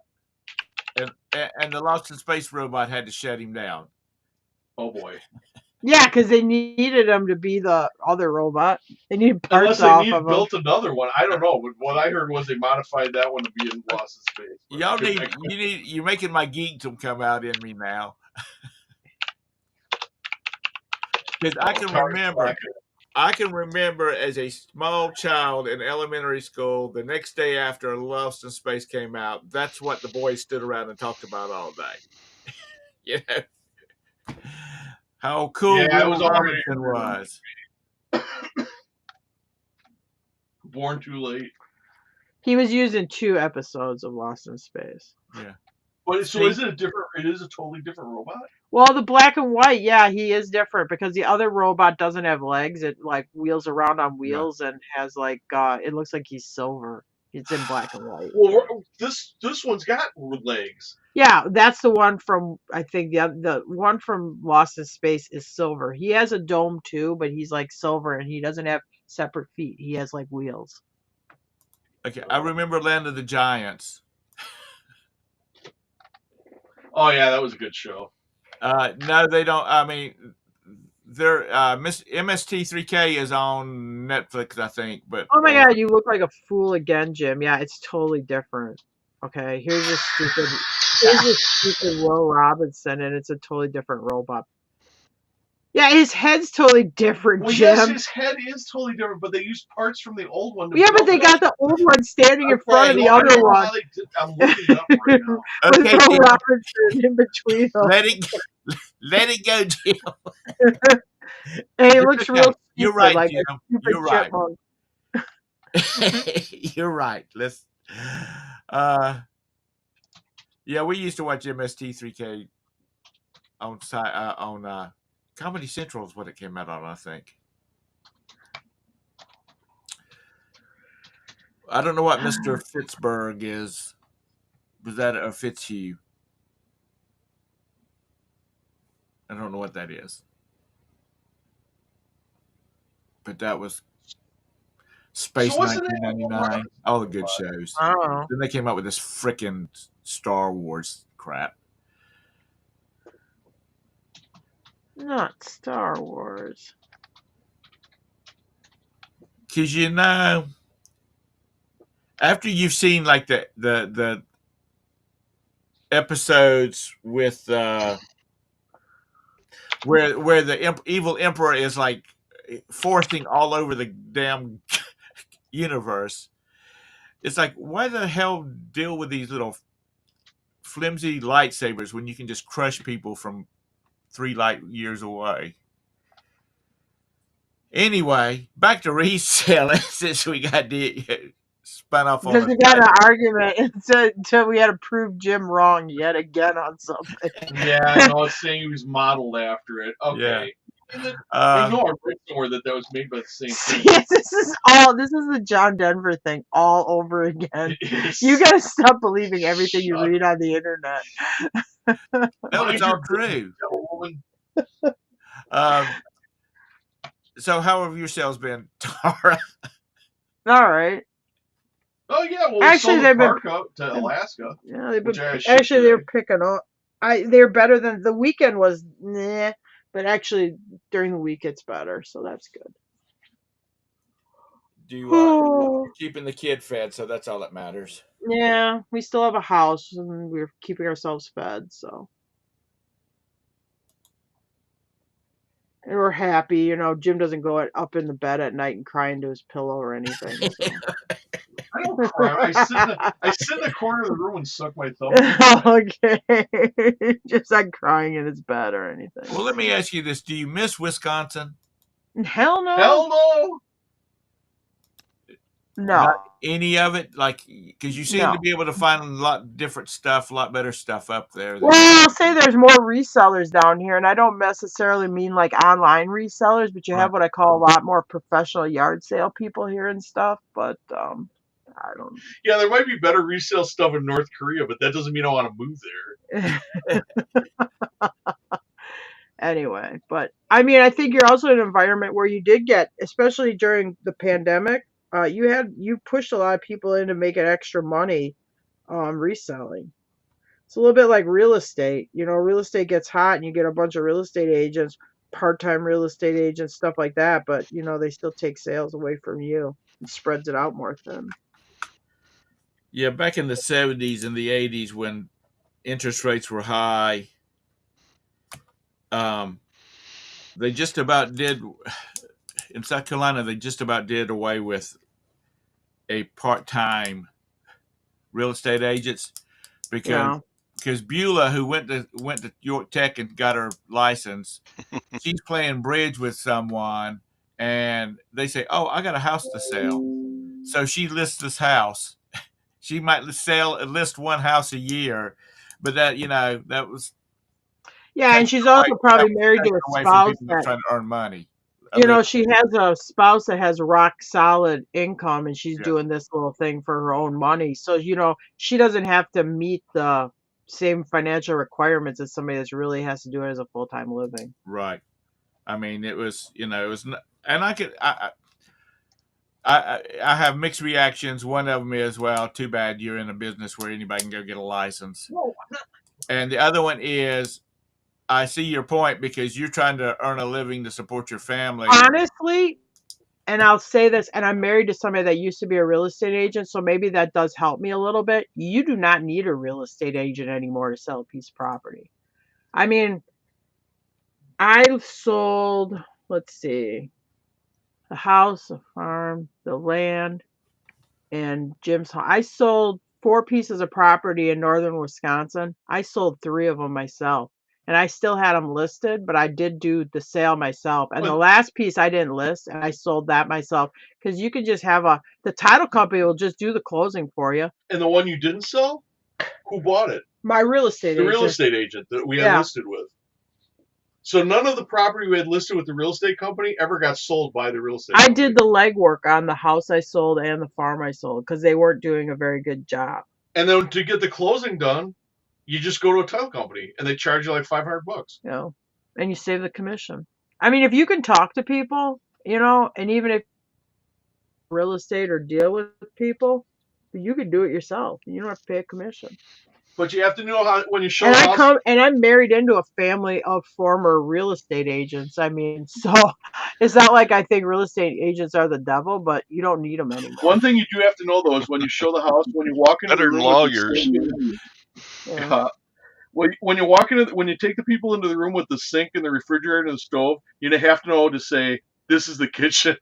and the Lost in Space robot had to shut him down. Oh boy. Yeah, because they needed him to be the other robot. They needed Unless parts they off of him. built another one. I don't know. But what I heard was they modified that one to be in Lost in Space. Y'all you're making my geekdom come out in me now. Because I can remember as a small child in elementary school, the next day after Lost in Space came out, that's what the boys stood around and talked about all day. You know, how cool it was Will already Robinson was. Born Too Late. He was used in 2 episodes of Lost in Space. Yeah. But so is it a different? It is a totally different robot. Well, the black and white, yeah, he is different because the other robot doesn't have legs. It like wheels around on wheels and has like it looks like he's silver. It's in black and white. Well, this one's got legs. Yeah, that's the one from I think the one from Lost in Space is silver. He has a dome too, but he's like silver and he doesn't have separate feet. He has like wheels. Okay, I remember Land of the Giants. Oh yeah, that was a good show. No, they don't. I mean, their MST3K is on Netflix, I think. But oh my god, you look like a fool again, Jim. Yeah, it's totally different. Okay, here's this stupid Will Robinson, and it's a totally different robot. Yeah, his head's totally different, well, Jim. Yes, his head is totally different, but they used parts from the old one. Yeah, but they got the old one standing in front of the other one. I'm looking it up right now. Okay, with Will Robinson in between them. Let it go, Jim. Hey, it looks real stupid, You're right, like Jim. You're right. You're right. Let's. Yeah, we used to watch MST3K on Comedy Central is what it came out on, I think. I don't know what Mr. Fitzberg is. Was that a Fitzhugh? I don't know what that is. But that was Space 1999. All the good shows. Oh. Then they came out with this frickin' Star Wars crap. Not Star Wars. Because, you know, after you've seen like the episodes with where the evil emperor is like forcing all over the damn universe, it's like, why the hell deal with these little flimsy lightsabers when you can just crush people from 3 light years away? Anyway, back to reselling since we got spun off on because we got an argument until we had to prove Jim wrong yet again on something. Yeah, I know. It's saying he was modeled after it. Okay. Yeah. There's no argument somewhere that was made by the same thing. Yes, this is the John Denver thing all over again. You gotta stop believing everything you read on the internet. No, it's all true. So how have your sales been, Tara? All right. Oh yeah, well, actually they've been out to Alaska. Yeah, they've been actually they're picking up. They're better than the weekend was. Nah, but actually during the week it's better, so that's good. You're keeping the kid fed, so that's all that matters. Yeah, we still have a house and we're keeping ourselves fed, so. And we're happy, you know. Jim doesn't go up in the bed at night and cry into his pillow or anything. So. I don't cry. I sit in the corner of the room and suck my thumb. Okay. Just like crying in his bed or anything. Well, let me ask you this. Do you miss Wisconsin? Hell no. Hell no. No. Not any of it? Like, because you seem to be able to find a lot different stuff, a lot better stuff up there. Well, I'll say there's more resellers down here, and I don't necessarily mean like online resellers, but you have what I call a lot more professional yard sale people here and stuff, but I don't. Yeah, there might be better resale stuff in North Korea, but that doesn't mean I want to move there. Anyway, but I mean, I think you're also in an environment where you did get, especially during the pandemic, you pushed a lot of people into making extra money reselling. It's a little bit like real estate. Real estate gets hot and you get a bunch of real estate agents, part-time real estate agents, stuff like that, but they still take sales away from you and spreads it out more thin. Yeah, back in the 70s and the 80s when interest rates were high, they just about did in South Carolina. They just about did away with a part-time real estate agents because Beulah, who went to York Tech and got her license, she's playing bridge with someone, and they say, "Oh, I got a house to sell," so she lists this house. She might list one house a year, but that was and she's also probably married to a away from spouse people that trying to earn money. she has a spouse that has rock solid income, and she's doing this little thing for her own money. So she doesn't have to meet the same financial requirements as somebody that really has to do it as a full-time living. Right. I mean, it was and I have mixed reactions. One of them is, well, too bad you're in a business where anybody can go get a license. And the other one is, I see your point because you're trying to earn a living to support your family. Honestly, and I'll say this, and I'm married to somebody that used to be a real estate agent, so maybe that does help me a little bit. You do not need a real estate agent anymore to sell a piece of property. I mean, I sold, let's see, the house, the farm, the land, and Jim's home. I sold 4 pieces of property in northern Wisconsin. I sold 3 of them myself. And I still had them listed, but I did do the sale myself. And the last piece I didn't list, and I sold that myself because you could just have the title company will just do the closing for you. And the one you didn't sell, who bought it? My real estate agent. The real estate agent that we had listed with. So none of the property we had listed with the real estate company ever got sold by the real estate company. I did the legwork on the house I sold and the farm I sold because they weren't doing a very good job. And then to get the closing done, you just go to a title company and they charge you like $500. And you save the commission. I mean, if you can talk to people, and even if real estate or deal with people, you can do it yourself. You don't have to pay a commission. But you have to know how when you show. And I'm married into a family of former real estate agents. I mean, so it's not like I think real estate agents are the devil, but you don't need them anymore. One thing you do have to know though is when you show the house, when you walk into better the room lawyers. When you walk into, when you take the people into the room with the sink and the refrigerator and the stove, you have to know to say, "This is the kitchen."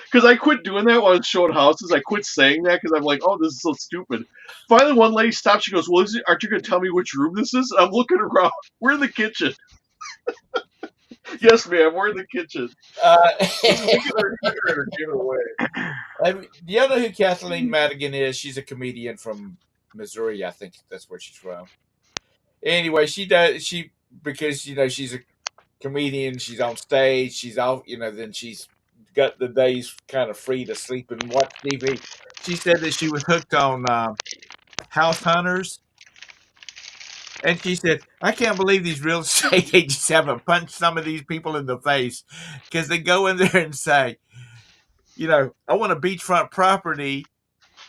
Because I quit doing that while I was showing houses. I quit saying that because I'm like, oh, this is so stupid. Finally, one lady stops. She goes, well, aren't you going to tell me which room this is? And I'm looking around. We're in the kitchen. Yes, ma'am, we're in the kitchen. Do you know who Kathleen Madigan is? She's a comedian from Missouri. I think that's where she's from. Anyway, because she's a comedian. She's on stage. She's off. Then she's got the days kind of free to sleep and watch TV. She said that she was hooked on House Hunters. And she said, I can't believe these real estate agents haven't punched some of these people in the face because they go in there and say, I want a beachfront property.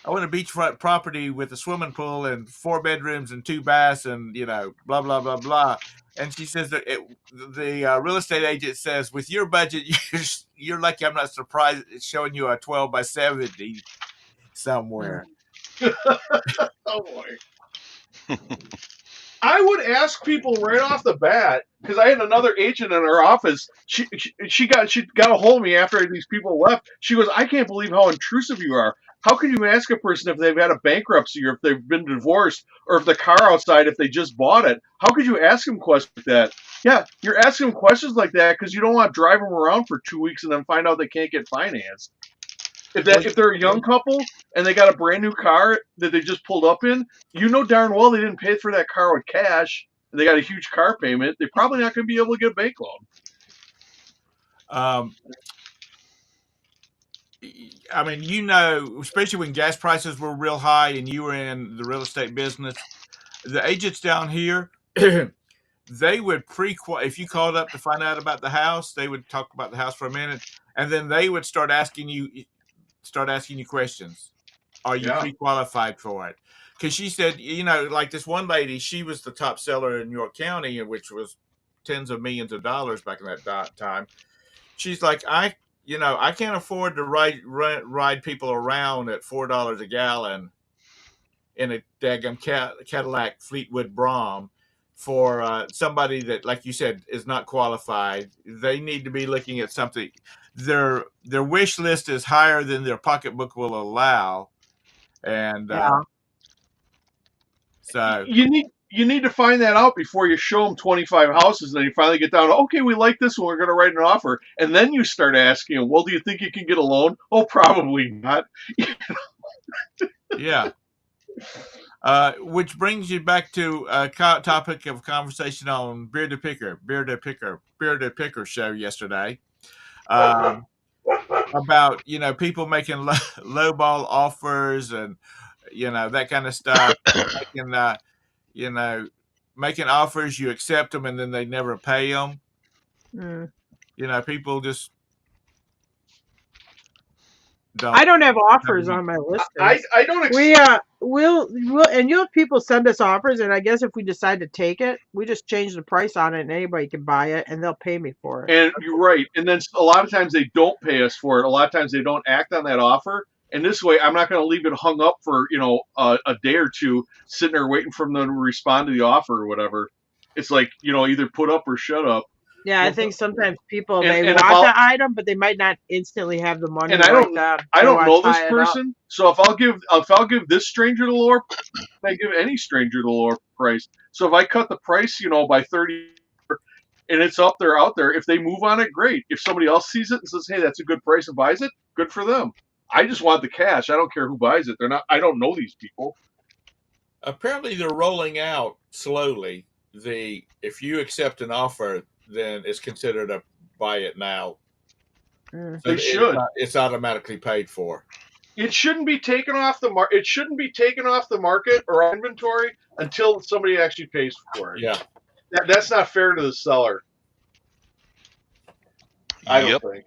I want a beachfront property with a swimming pool and 4 bedrooms and 2 baths and, blah, blah, blah, blah. And she says that the real estate agent says, with your budget, you're lucky I'm not surprised it's showing you a 12 by 70 somewhere. Oh, boy. I would ask people right off the bat, because I had another agent in our office. She got a hold of me after these people left. She goes, I can't believe how intrusive you are. How can you ask a person if they've had a bankruptcy or if they've been divorced or if the car outside, if they just bought it? How could you ask them questions like that? Yeah, you're asking them questions like that because you don't want to drive them around for 2 weeks and then find out they can't get financed. If they're a young couple and they got a brand new car that they just pulled up in, darn well they didn't pay for that car with cash. And they got a huge car payment. They're probably not going to be able to get a bank loan. I mean, especially when gas prices were real high and you were in the real estate business, the agents down here, they would if you called up to find out about the house, they would talk about the house for a minute, and then they would start asking you questions. are you Yeah. pre-qualified for it? Because she said, like this one lady, she was the top seller in York County, which was tens of millions of dollars back in that time. She's like, I can't afford to ride people around at $4 a gallon in a daggum Cadillac Fleetwood Brougham for somebody that, like you said, is not qualified. They need to be looking at something. Their wish list is higher than their pocketbook will allow, and Yeah. so You need to find that out before you show them 25 houses, and then you finally get down to, okay, we like this one, we're going to write an offer, and then you start asking them, well, do you think you can get a loan? Oh, probably not. yeah. Which brings you back to a topic of conversation on Beer to Picker show yesterday. About people making lowball offers and that kind of stuff, making making offers, you accept them and then they never pay them. People just don't. I don't have offers on my list. I don't. We'll and you'll have people send us offers, and I guess if we decide to take it, we just change the price on it, and anybody can buy it, and they'll pay me for it. And you're right. And then a lot of times they don't pay us for it. A lot of times they don't act on that offer. And this way, I'm not going to leave it hung up for a day or two, sitting there waiting for them to respond to the offer or whatever. It's like either put up or shut up. Yeah, I think sometimes people And may if want the item, but they might not instantly have the money. And I don't know this person, so if I'll give this stranger the lower, I give any stranger the lower price. So if I cut the price, by 30, and it's out there, if they move on it, great. If somebody else sees it and says, hey, that's a good price and buys it, good for them. I just want the cash. I don't care who buys it. I don't know these people. Apparently, they're rolling out slowly. If you accept an offer, then it's considered a buy it now. So they should. It's automatically paid for. It shouldn't be taken off the market. It shouldn't be taken off the market or inventory until somebody actually pays for it. Yeah, that's not fair to the seller. I don't think.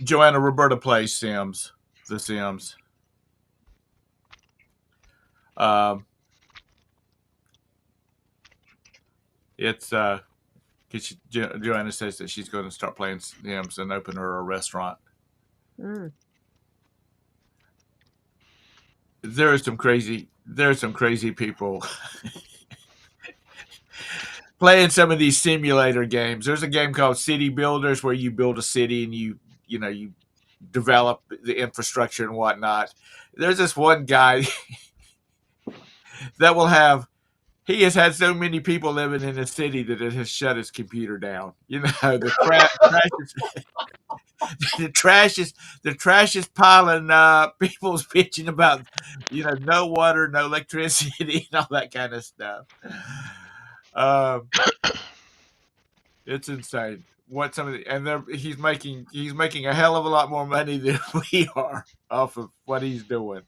Joanna Roberta plays The Sims. It's because Joanna says that she's going to start playing Sims and open her a restaurant. There are some crazy people playing some of these simulator games. There's a game called City Builders where you build a city and you develop the infrastructure and whatnot. There's this one guy that he has had so many people living in his city that it has shut his computer down. The trash is piling up. People's bitching about, no water, no electricity, and all that kind of stuff. It's insane. He's making a hell of a lot more money than we are off of what he's doing.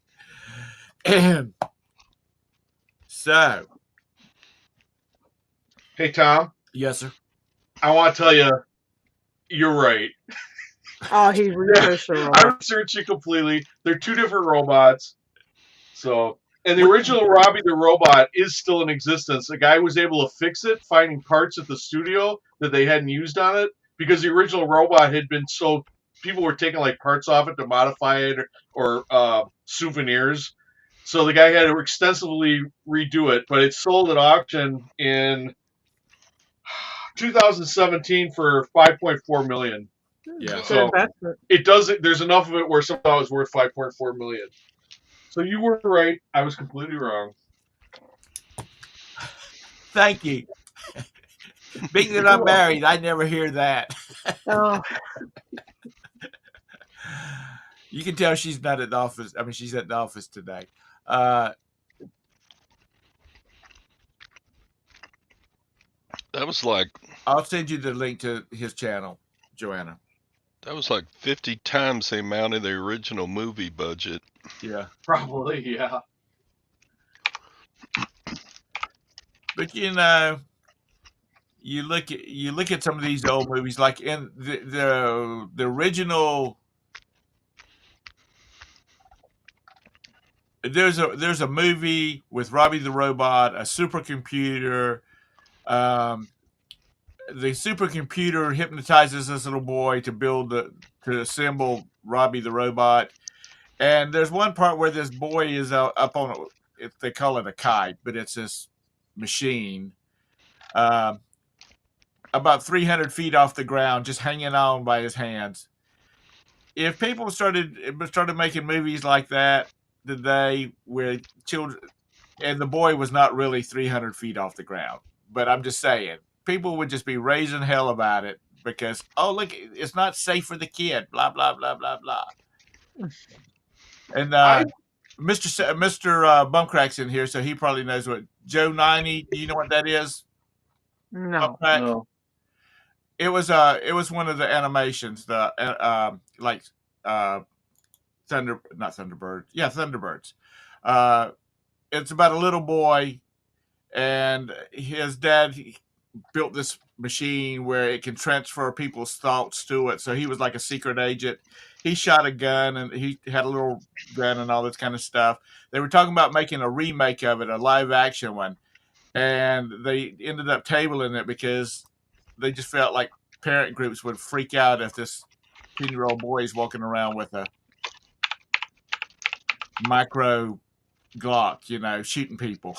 And so, hey Tom. Yes, sir. I want to tell you, you're right. Oh, he researched it. I researched it completely. They're two different robots. So, and the original Robbie the Robot is still in existence. The guy was able to fix it, finding parts at the studio that they hadn't used on it, because the original robot had been so people were taking like parts off it to modify it or souvenirs. So the guy had to extensively redo it, but it sold at auction in 2017 for $5.4 million. Yeah. So it doesn't. There's enough of it where somehow it's worth $5.4 million. So you were right. I was completely wrong. Thank you. Being that I'm married, I never hear that. Oh. You can tell she's not at the office. I mean, she's at the office today. That was like... I'll send you the link to his channel, Joanna. That was like 50 times the amount of the original movie budget. Yeah. Probably, yeah. But you look at some of these old movies, like in the original there's a movie with Robbie the Robot, a supercomputer. Um, the supercomputer hypnotizes this little boy to assemble Robbie the Robot. And there's one part where this boy is up on they call it a kite, but it's this machine, um, about 300 feet off the ground, just hanging on by his hands. If people started making movies like that today, where children and the boy was not really 300 feet off the ground, but I'm just saying, people would just be raising hell about it because look, it's not safe for the kid. Blah blah blah blah blah. And Mr. Bumcrack's in here, so he probably knows what Joe 90. Do you know what that is? No. Bumcrack? No. It was one of the animations, the like not Thunderbird. Yeah, Thunderbirds. It's about a little boy and his dad built this machine where it can transfer people's thoughts to it. So he was like a secret agent. He shot a gun and he had a little gun and all this kind of stuff. They were talking about making a remake of it, a live action one. And they ended up tabling it because they just felt like parent groups would freak out if this 10-year-old boy is walking around with a micro Glock, shooting people.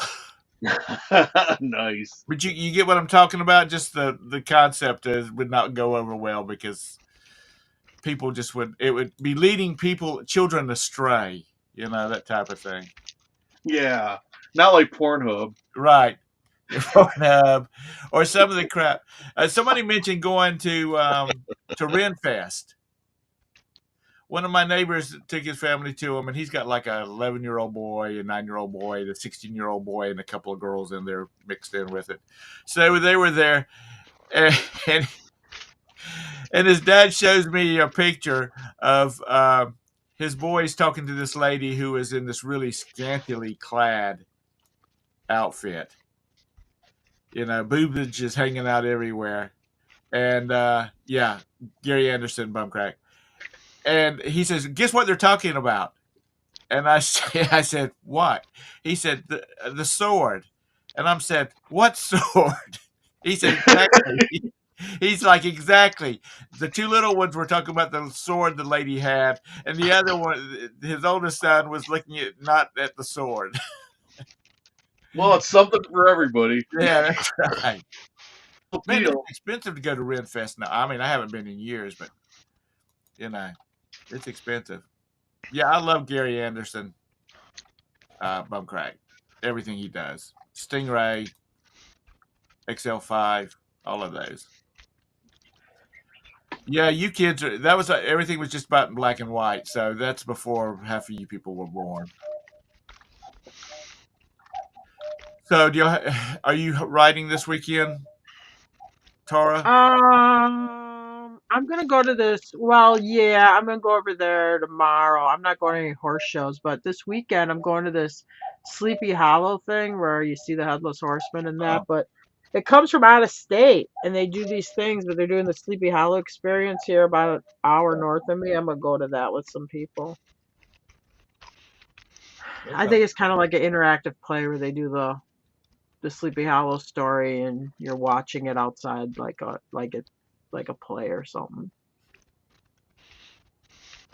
Nice. But you get what I'm talking about? Just the concept would not go over well because people it would be leading children astray, that type of thing. Yeah. Not like Pornhub. Right. Pornhub or some of the crap. Somebody mentioned going to Renfest. One of my neighbors took his family to him, and he's got like a 11-year-old boy, a 9-year-old boy, a 16-year-old boy, and a couple of girls in there mixed in with it. So they were there, and his dad shows me a picture of his boys talking to this lady who is in this really scantily clad outfit. Boobage just hanging out everywhere. And yeah, Gary Anderson, Bumcrack. And he says, guess what they're talking about? And I said, what? He said, the sword. And I said, what sword? He said, exactly. He's like, exactly. The two little ones were talking about the sword the lady had. And the other one, his oldest son, was looking not at the sword. Well, it's something for everybody. Yeah, that's right. Man, Deal. it's expensive to go to Renfest now. I mean, I haven't been in years, but it's expensive. Yeah, I love Gary Anderson, Bumcrack. Everything he does. Stingray, XL5, all of those. Yeah, you kids everything was just about in black and white, so that's before half of you people were born. So, are you riding this weekend, Tara? I'm gonna go to this. Well, yeah, I'm gonna go over there tomorrow. I'm not going to any horse shows, but this weekend I'm going to this Sleepy Hollow thing where you see the headless horseman and that. Oh. But it comes from out of state, and they do these things. But they're doing the Sleepy Hollow experience here, about an hour north of me. I'm gonna go to that with some people. Okay. I think it's kind of like an interactive play where they do the Sleepy Hollow story, and you're watching it outside like a play or something.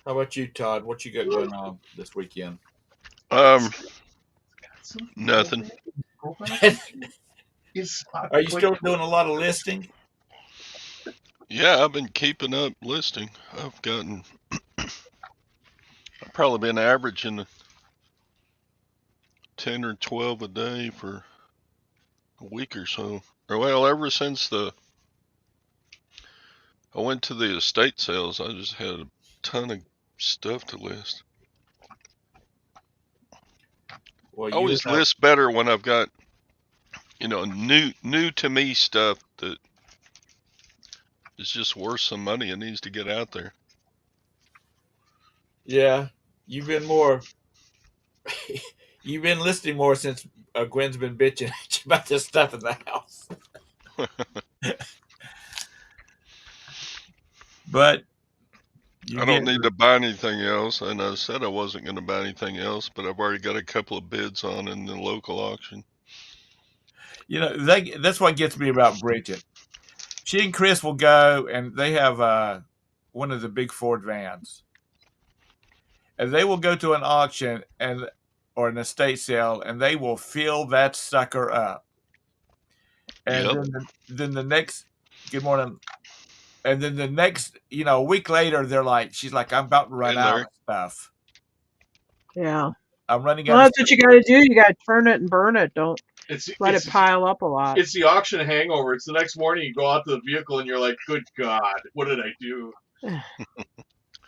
How about you, Todd? What you got going on this weekend? Nothing. Are you still doing a lot of listing? Yeah, I've been keeping up listing. I've probably been averaging 10 or 12 a day for a week or so. Well, ever since I went to the estate sales, I just had a ton of stuff to list. Well, I always list better when I've got, new to me stuff that is just worth some money and needs to get out there. Yeah, you've been listing more since Gwen's been bitching at you about this stuff in the house. But You I don't get need to buy anything else, and I said I wasn't going to buy anything else, but I've already got a couple of bids on in the local auction. that's what gets me about Bridget. She and Chris will go, and they have one of the big Ford vans, and they will go to an auction or an estate sale, and they will fill that sucker up. And Yep. then the next good morning, and then the next a week later, she's like, I'm about to run Been out there. of stuff. Yeah. I'm running Well, out of that's what you got to do. You got to turn it and burn it. Don't It's let it's it pile up a lot. it's the auction hangover. It's the next morning. You go out to the vehicle and you're like, "Good God, what did I do?"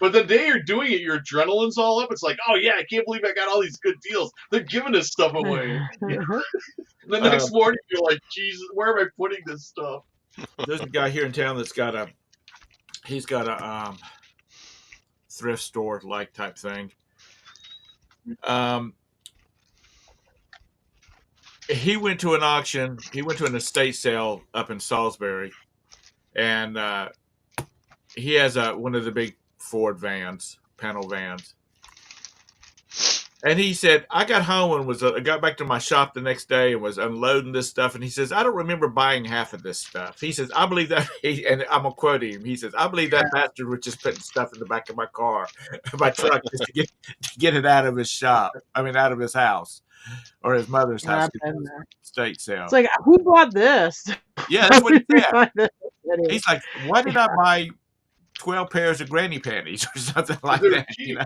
But the day you're doing it, your adrenaline's all up. It's like, "Oh yeah, I can't believe I got all these good deals. They're giving us stuff away." The next morning, you're like, "Jesus, where am I putting this stuff?" There's a guy here in town that's got a thrift store like type thing. He went to an auction. He went to an estate sale up in Salisbury, and he has one of the big Ford vans, panel vans. And he said, I got home and I got back to my shop the next day and was unloading this stuff. And he says, I don't remember buying half of this stuff. He says, I believe that, and I'm going to quote him. He says, I believe that bastard was just putting stuff in the back of my car, my truck, just to get it out of his shop. I mean, out of his house or his mother's house. Estate sale. It's like, who bought this? Yeah, that's what he said. He's like, why did I buy 12 pairs of granny panties or something like that? You know?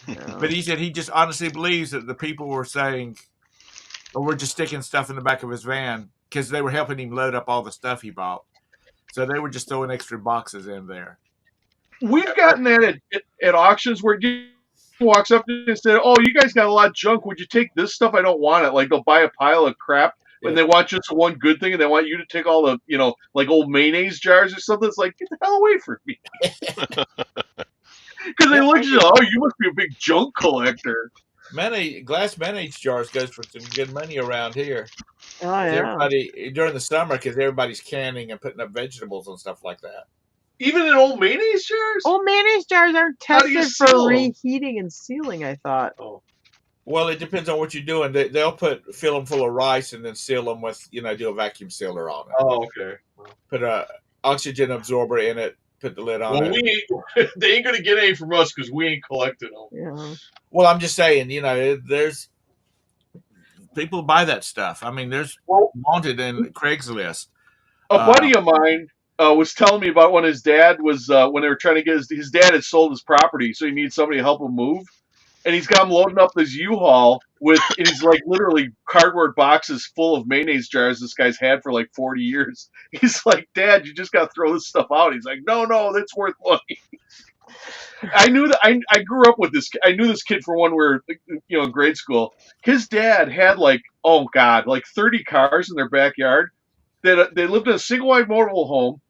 Yeah. But he said he just honestly believes that the people were saying, or we're just sticking stuff in the back of his van because they were helping him load up all the stuff he bought. So they were just throwing extra boxes in there. We've gotten that at auctions where he walks up and says, "Oh, you guys got a lot of junk. Would you take this stuff? I don't want it." Like they'll buy a pile of crap. And they want just one good thing, and they want you to take all the, like old mayonnaise jars or something. It's like, get the hell away from me. Because they look at you, oh, you must be a big junk collector. Glass mayonnaise jars goes for some good money around here. Oh, yeah. Everybody, during the summer, because everybody's canning and putting up vegetables and stuff like that. Even in old mayonnaise jars? Old mayonnaise jars aren't tested for reheating and sealing, I thought. Oh. Well, it depends on what you're doing. They'll fill them full of rice and then seal them with, do a vacuum sealer on it. Oh, okay. Put a oxygen absorber in it. Put the lid on it. They ain't gonna get any from us because we ain't collecting them. Yeah. Well, I'm just saying, there's people buy that stuff. I mean, there's wanted in Craigslist. A buddy of mine was telling me about when his dad was when they were trying to get his dad had sold his property, so he needed somebody to help him move. And he's got him loading up this U-Haul with he's like literally cardboard boxes full of mayonnaise jars this guy's had for like 40 years. He's like, Dad, you just got to throw this stuff out. He's like, no, that's worth money. I knew that I grew up with this. I knew this kid from when we were in grade school. His dad had like 30 cars in their backyard. They lived in a single wide mobile home.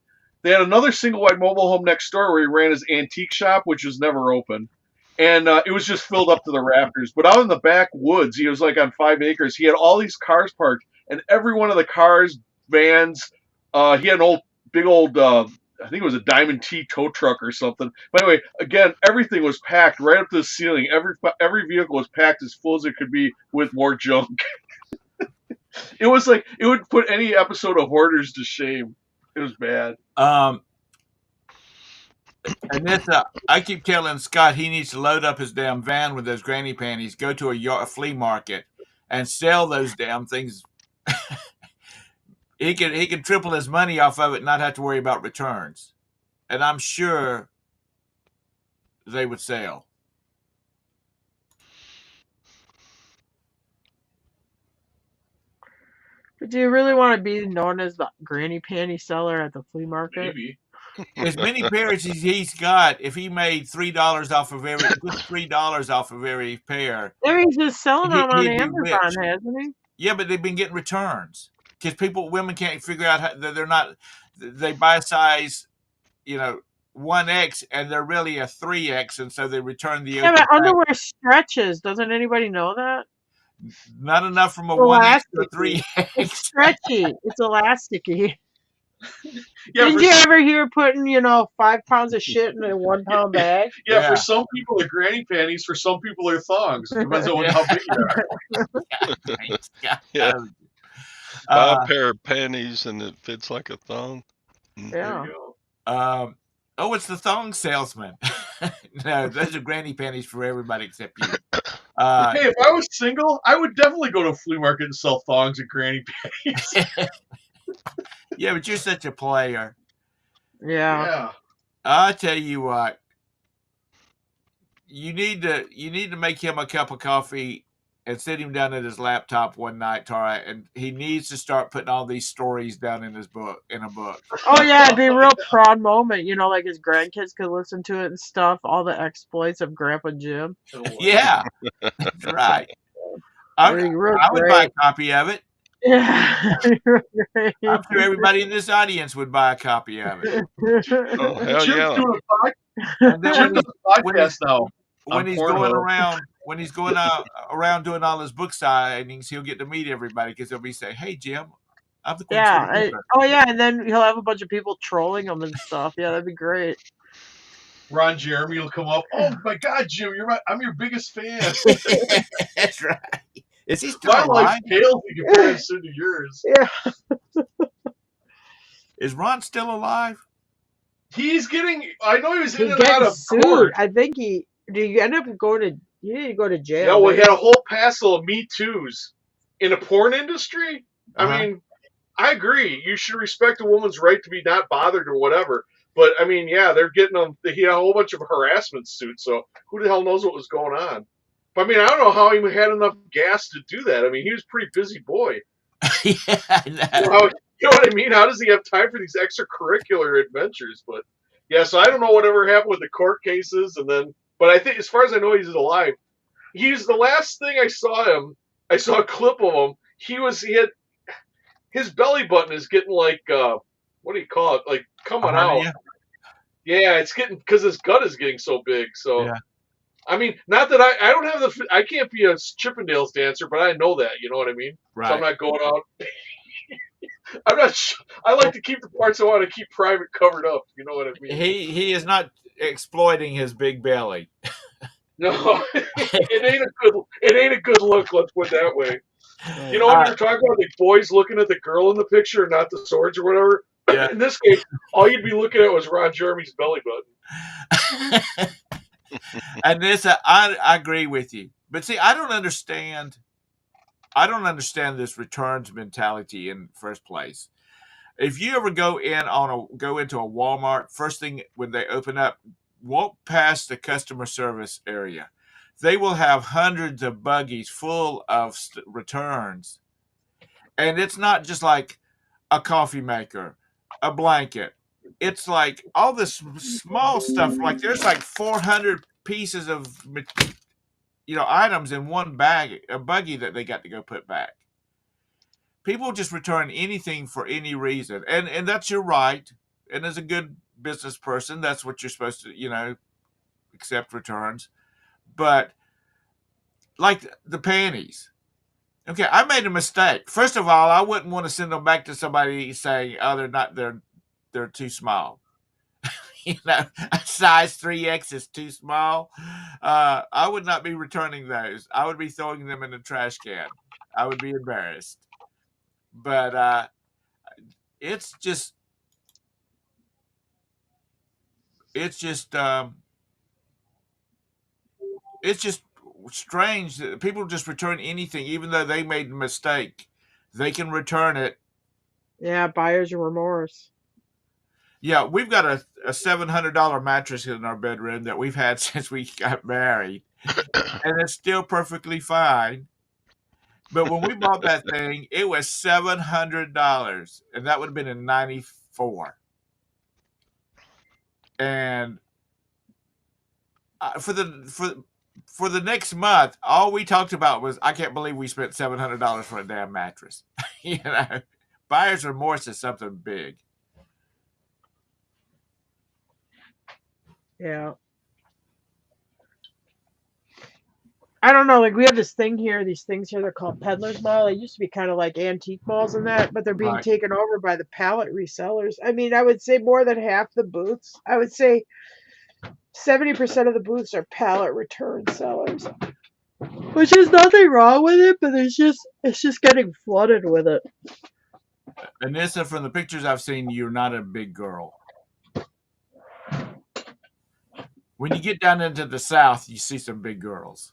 They had another single wide mobile home next door where he ran his antique shop, which was never open. And it was just filled up to the rafters. But out in the backwoods, he was like on 5 acres. He had all these cars parked, and every one of the cars, vans, he had an big old, I think it was a Diamond T tow truck or something. By the way, again, everything was packed right up to the ceiling. Every vehicle was packed as full as it could be with more junk. It was like it would put any episode of Hoarders to shame. It was bad. And this, I keep telling Scott he needs to load up his damn van with those granny panties, go to a flea market, and sell those damn things. He can triple his money off of it and not have to worry about returns. And I'm sure they would sell. But do you really want to be known as the granny panty seller at the flea market? Maybe. As many pairs as he's got, if he made $3 off of every pair. Maybe he's just selling them on Amazon, hasn't he? Yeah, but they've been getting returns because women can't figure out how they're not. They buy a size, 1X, and they're really a 3X, and so they return the. Yeah, but underwear stretches. Doesn't anybody know that? Not enough from a 1X to a 3X. It's stretchy. It's elasticy. Yeah, Didn't you ever hear putting 5 pounds of shit in a 1 pound bag? yeah, Yeah. for some people they're granny panties. For some people they're thongs. Depends on how big you are. Yeah. Uh, 5 pair of panties and it fits like a thong. There Yeah. you go. it's the thong salesman. No, those are granny panties for everybody except you. Hey, if I was single, I would definitely go to a flea market and sell thongs and granny panties. Yeah, but you're such a player. Yeah. Yeah. I tell you what, you need to make him a cup of coffee and sit him down at his laptop one night, Tara, and he needs to start putting all these stories down in a book. Oh yeah, it'd be a real proud moment, like his grandkids could listen to it and stuff, all the exploits of Grandpa Jim. Yeah, that's right. It'd be real I would buy a great. copy of it. Yeah. I'm sure everybody in this audience would buy a copy of it. Oh, hell Jim's yeah. doing And then Jim does a when podcast he's now. when On he's going Pornhub. around around doing all his book signings, he'll get to meet everybody because he'll be saying, "Hey, Jim, I'm the Queen City Yeah. Booker." Oh yeah, and then he'll have a bunch of people trolling him and stuff. Yeah, that'd be great. Ron Jeremy will come up. Oh my God, Jim, I'm your biggest fan. That's right. Is he still My life alive? pales in comparison to yours. Yeah. Is Ron still alive? He's getting. I know he was He in and out gets of sued. court. I think he end up going to he didn't go to jail. Yeah, well, he did had a whole passel of Me Too's in the porn industry. I Uh-huh. mean, I agree. You should respect a woman's right to be not bothered or whatever. But I mean, yeah, they're getting him. He had a whole bunch of harassment suits. So who the hell knows what was going on? But I mean, I don't know how he had enough gas to do that. I mean, he was a pretty busy boy. Yeah, I know. You know what I mean? How does he have time for these extracurricular adventures? But yeah, so I don't know whatever happened with the court cases, but I think as far as I know, he's alive. He's the last thing I saw him. I saw a clip of him. He had his belly button is getting like what do you call it? Like coming out. Yeah. Yeah, it's getting because his gut is getting so big. So Yeah. I mean, not that I don't have I can't be a Chippendales dancer, but I know that. You know what I mean? Right. So I'm not going out. I'm not. I like to keep the parts I want to keep private covered up. You know what I mean? He is not exploiting his big belly. No, it ain't a good look. Let's put it that way. You know when you're talking about the boys looking at the girl in the picture, not the swords or whatever. Yeah. In this case, all you'd be looking at was Ron Jeremy's belly button. And this, I agree with you. But see, I don't understand this returns mentality in the first place. If you ever go into a Walmart, first thing when they open up, walk past the customer service area. They will have hundreds of buggies full of returns. And it's not just like a coffee maker, a blanket. It's like all this small stuff. Like there's like 400 pieces of items in one a buggy that they got to go put back. People just return anything for any reason, and that's your right. And as a good business person, that's what you're supposed to accept returns. But like the panties. Okay, I made a mistake. First of all, I wouldn't want to send them back to somebody saying, "Oh, they're too small." A size 3X is too small. I would not be returning those. I would be throwing them in the trash can. I would be embarrassed. But it's just it's just strange that people just return anything, even though they made a mistake. They can return it. Yeah, buyer's remorse. Yeah, we've got a $700 mattress in our bedroom that we've had since we got married, and it's still perfectly fine. But when we bought that thing, it was $700, and that would have been in '94. And for the next month, all we talked about was, I can't believe we spent $700 for a damn mattress. Buyer's remorse is something big. Yeah. I don't know, like we have this thing here, these things here, they're called peddlers mall. They used to be kind of like antique malls and that, but they're being Right. taken over by the pallet resellers. I mean, I would say more than half the booths, I would say 70% of the booths are pallet return sellers. Which is nothing wrong with it, but it's just getting flooded with it. Anissa, from the pictures I've seen, you're not a big girl. When you get down into the South, you see some big girls.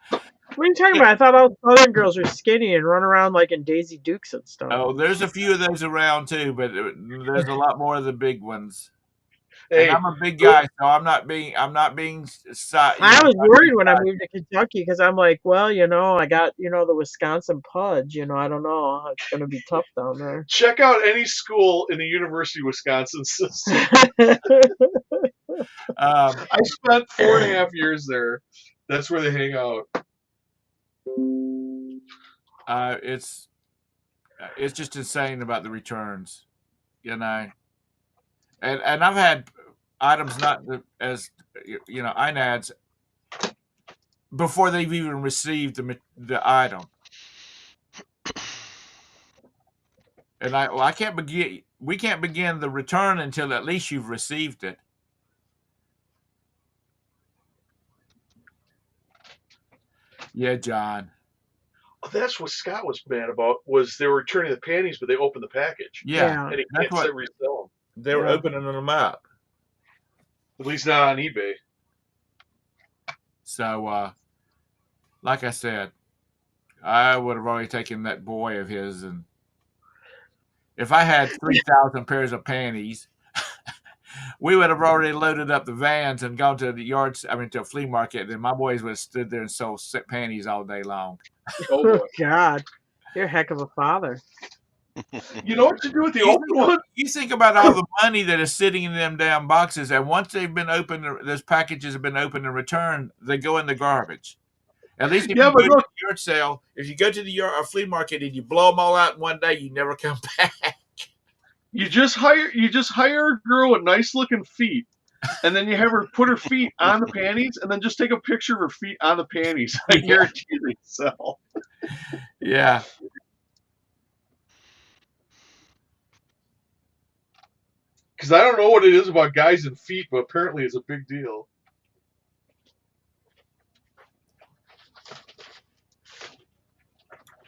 What are you talking about? I thought all Southern girls are skinny and run around like in Daisy Dukes and stuff. Oh, there's a few of those around too, but there's a lot more of the big ones. Hey, And I'm a big guy, so I'm not being. I was worried when I moved to Kentucky because I'm like, well, I got, the Wisconsin Pudge. I don't know. It's going to be tough down there. check out any school in the University of Wisconsin system. I spent 4.5 years there. That's where they hang out. It's just insane about the returns, And I've had items not as INADs before they've even received the item. And we can't begin the return until at least you've received it. Yeah, John. That's what Scott was mad about, was they were returning the panties, but they opened the package. Yeah. And he can't resell them. They were opening them up. At least not on eBay. So, like I said, I would have already taken that boy of his, and if I had 3,000 pairs of panties, we would have already loaded up the vans and gone to the to a flea market, and my boys would have stood there and sold panties all day long. Oh, God. You're a heck of a father. You know what to do with the open one? You think about all the money that is sitting in them damn boxes, and once they've been opened, those packages have been opened and returned, they go in the garbage. At least if you go to the yard sale, if you go to the flea market and you blow them all out in one day, you never come back. You just hire a girl with nice looking feet, and then you have her put her feet on the panties, and then just take a picture of her feet on the panties. I guarantee they sell. Yeah. Because I don't know what it is about guys and feet, but apparently it's a big deal.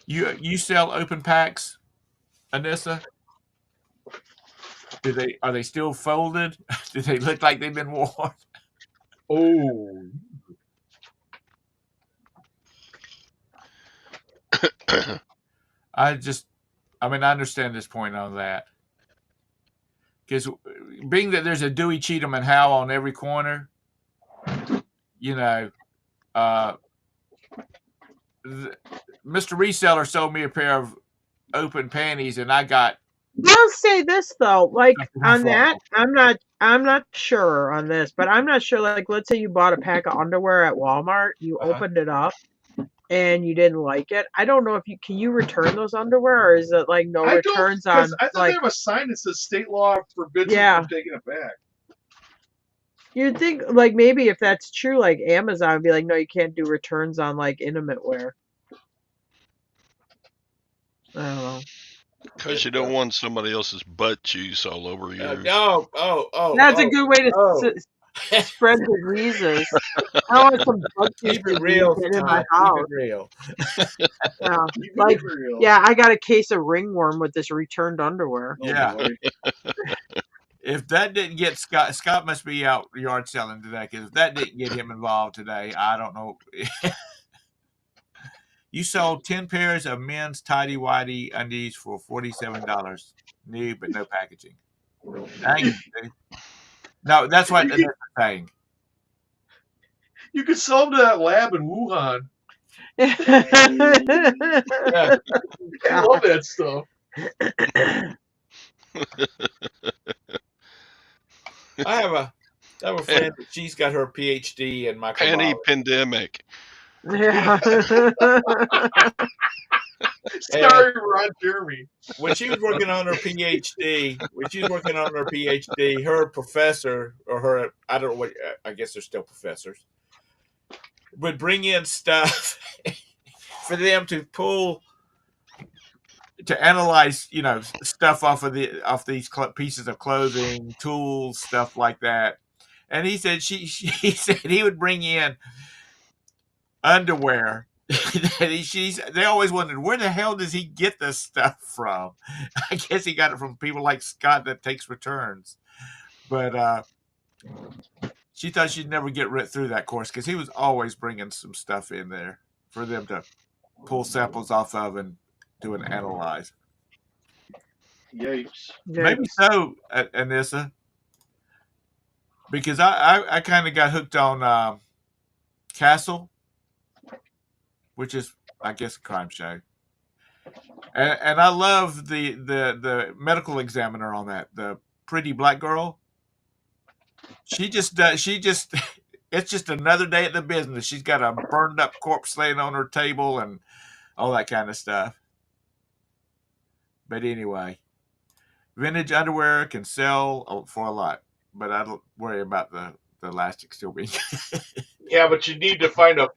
You sell open packs, Anissa? Are they still folded? Do they look like they've been worn? Oh. I understand this point on that. Because being that there's a Dewey, Cheatham, and Howe on every corner, Mr. Reseller sold me a pair of open panties, and I got. I'll say this though, like on that, I'm not sure on this, but I'm not sure. Like, let's say you bought a pack of underwear at Walmart, you opened it up, and you didn't like it. I don't know if can you return those underwear, or is it like no returns on? I thought they have a sign that says state law forbids you from taking it back. You'd think like maybe if that's true, like Amazon would be like, no, you can't do returns on like intimate wear. I don't know. Because you don't want somebody else's butt juice all over yours. That's a good way to spread diseases. I want some bug juice in my house. Keep it real. I got a case of ringworm with this returned underwear. Yeah. If that didn't get Scott must be out yard selling today, because if that didn't get him involved today, I don't know. You sold 10 pairs of men's tidy-whitey undies for $47. New, but no packaging. Dang. No, that's what they're saying. You could sell them to that lab in Wuhan. I love that stuff. I have a friend. She's got her PhD in microbiology. Penny pandemic. Yeah. Sorry, Ron Jeremy. When she was working on her PhD, her professor, or her, I don't know what, I guess they're still professors, would bring in stuff for them to analyze, stuff off these pieces of clothing, tools, stuff like that. And he said he said he would bring in underwear. They always wondered, where the hell does he get this stuff from? I guess he got it from people like Scott that takes returns. But she thought she'd never get through that course because he was always bringing some stuff in there for them to pull samples off of and do an analyze. Yikes. Maybe so, Anissa, because I kind of got hooked on Castle, which is, I guess, a crime show. And I love the medical examiner on that, the pretty black girl. She just it's just another day at the business. She's got a burned up corpse laying on her table and all that kind of stuff. But anyway, vintage underwear can sell for a lot, but I don't worry about the elastic still being. Yeah, but you need to find a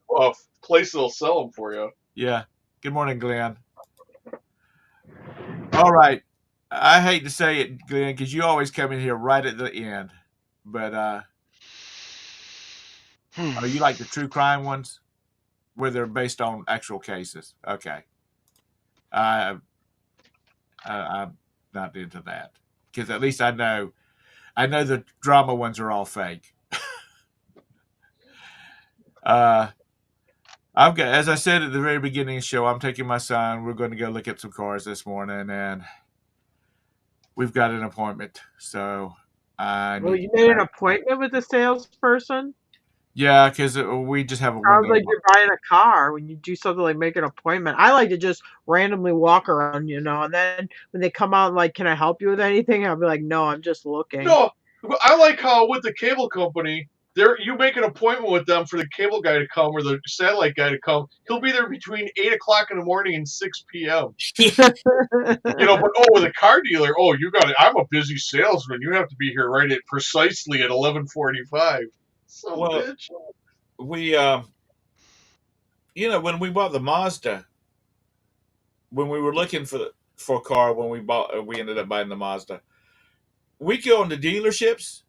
place that'll sell them for you. Yeah. Good morning, Glenn. All right. I hate to say it, Glenn, because you always come in here right at the end. But are you like the true crime ones, where they're based on actual cases? Okay. I'm not into that, because at least I know the drama ones are all fake. I've got, as I said at the very beginning of the show, I'm taking my son. We're going to go look at some cars this morning, and we've got an appointment. So you made an appointment with the salesperson? Yeah, because we just have a window. Sounds like you're buying a car when you do something like make an appointment. I like to just randomly walk around, and then when they come out like, can I help you with anything? I'll be like, no, I'm just looking. No, I like how with the cable company, you make an appointment with them for the cable guy to come or the satellite guy to come. He'll be there between 8 o'clock in the morning and 6 p.m. But with a car dealer, you got it. I'm a busy salesman. You have to be here right at precisely at 11:45. Bitch. We, when we bought the Mazda, when we were looking for a car, we ended up buying the Mazda. We go into dealerships,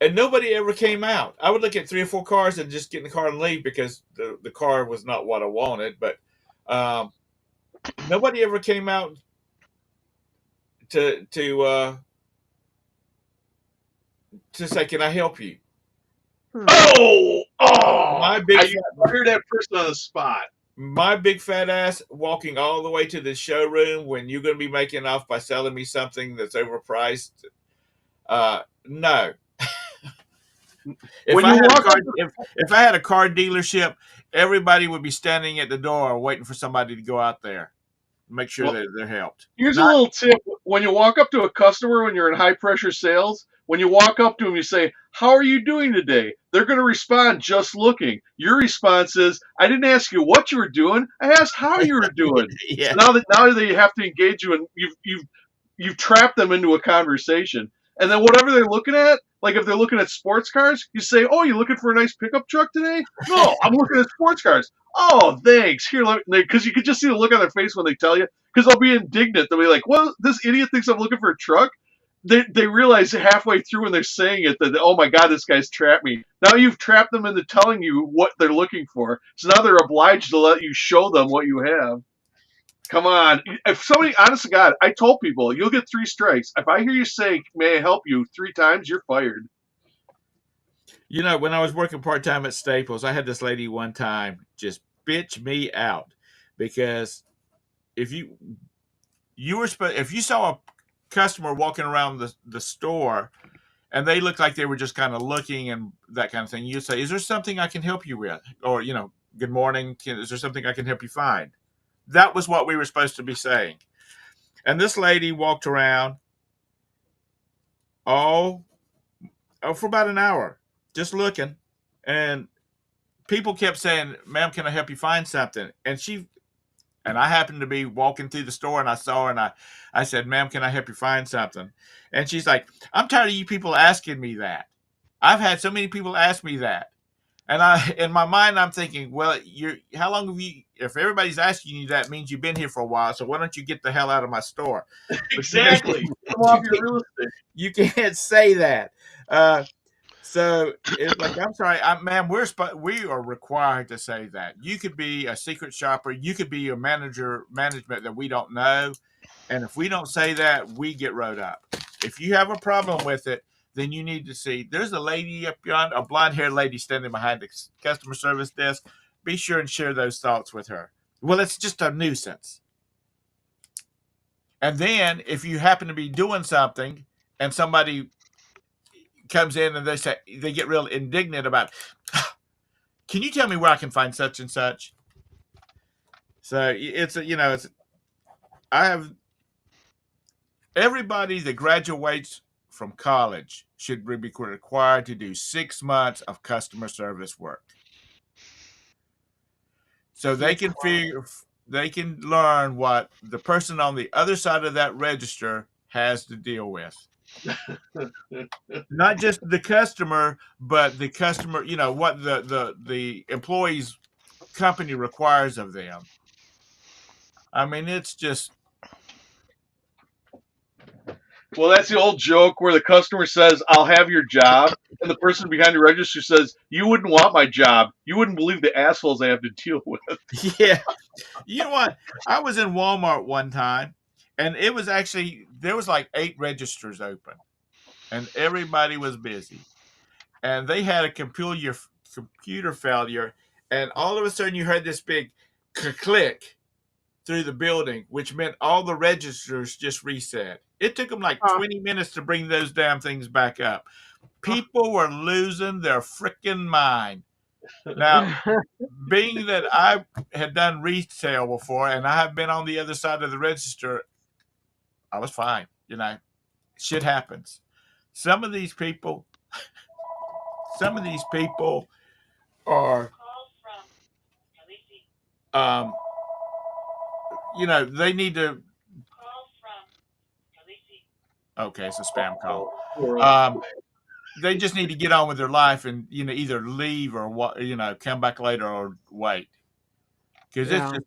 and nobody ever came out. I would look at 3 or 4 cars and just get in the car and leave because the car was not what I wanted. But nobody ever came out to say, "Can I help you?" I heard that person on the spot. My big fat ass walking all the way to the showroom when you're going to be making off by selling me something that's overpriced. No. If I had a car dealership, everybody would be standing at the door waiting for somebody to go out there and make sure that they're helped. Here's a little tip. When you walk up to a customer when you're in high pressure sales, when you walk up to them, you say, "How are you doing today?" They're going to respond, "Just looking." Your response is, "I didn't ask you what you were doing. I asked how you were doing." Yeah. So now that they have to engage you, and you've trapped them into a conversation. And then whatever they're looking at, like if they're looking at sports cars, you say, "Oh, you looking for a nice pickup truck today?" "No, I'm looking at sports cars." "Oh, thanks." Here, because you could just see the look on their face when they tell you, because they'll be indignant. They'll be like, "Well, this idiot thinks I'm looking for a truck." They realize halfway through when they're saying it that, oh my God, this guy's trapped me. Now you've trapped them into telling you what they're looking for. So now they're obliged to let you show them what you have. Come on. If somebody, honest to God, I told people, you'll get 3 strikes. If I hear you say, "May I help you?" 3 times, you're fired. When I was working part-time at Staples, I had this lady one time just bitch me out because if you saw a customer walking around the store and they looked like they were just kind of looking and that kind of thing, you'd say, "Is there something I can help you with?" Or, "Good morning. Is there something I can help you find?" That was what we were supposed to be saying. And this lady walked around for about an hour just looking, and people kept saying, "Ma'am, can I help you find something?" And I happened to be walking through the store and I saw her and I said, "Ma'am, can I help you find something?" And she's like, "I'm tired of you people asking me that. I've had so many people ask me that." And in my mind, I'm thinking, well, how long have you? If everybody's asking you that, means you've been here for a while. So why don't you get the hell out of my store? Exactly. Come off your real estate. You can't say that. So it's like, I'm sorry, ma'am, we are required to say that. You could be a secret shopper. You could be a management that we don't know. And if we don't say that, we get wrote up. If you have a problem with it, then you need to see. There's a lady up yonder, a blonde-haired lady standing behind the customer service desk. Be sure and share those thoughts with her. Well, it's just a nuisance. And then if you happen to be doing something and somebody comes in and they get real indignant about, can you tell me where I can find such and such? So I have everybody that graduates from college should be required to do 6 months of customer service work. So they can learn what the person on the other side of that register has to deal with. Not just the customer, but the customer, what the employee's company requires of them. I mean, it's just. Well, that's the old joke where the customer says, "I'll have your job," and the person behind the register says, "You wouldn't want my job. You wouldn't believe the assholes I have to deal with." Yeah. You know what? I was in Walmart one time, and it was there was like 8 registers open, and everybody was busy. And they had a computer failure, and all of a sudden you heard this big click through the building, which meant all the registers just reset. It took them like 20 minutes to bring those damn things back up. People were losing their freaking mind. Now, being that I had done retail before and I have been on the other side of the register, I was fine. Shit happens. Some of these people are, they need to. Okay, it's a spam call. They just need to get on with their life and either leave or come back later or wait, because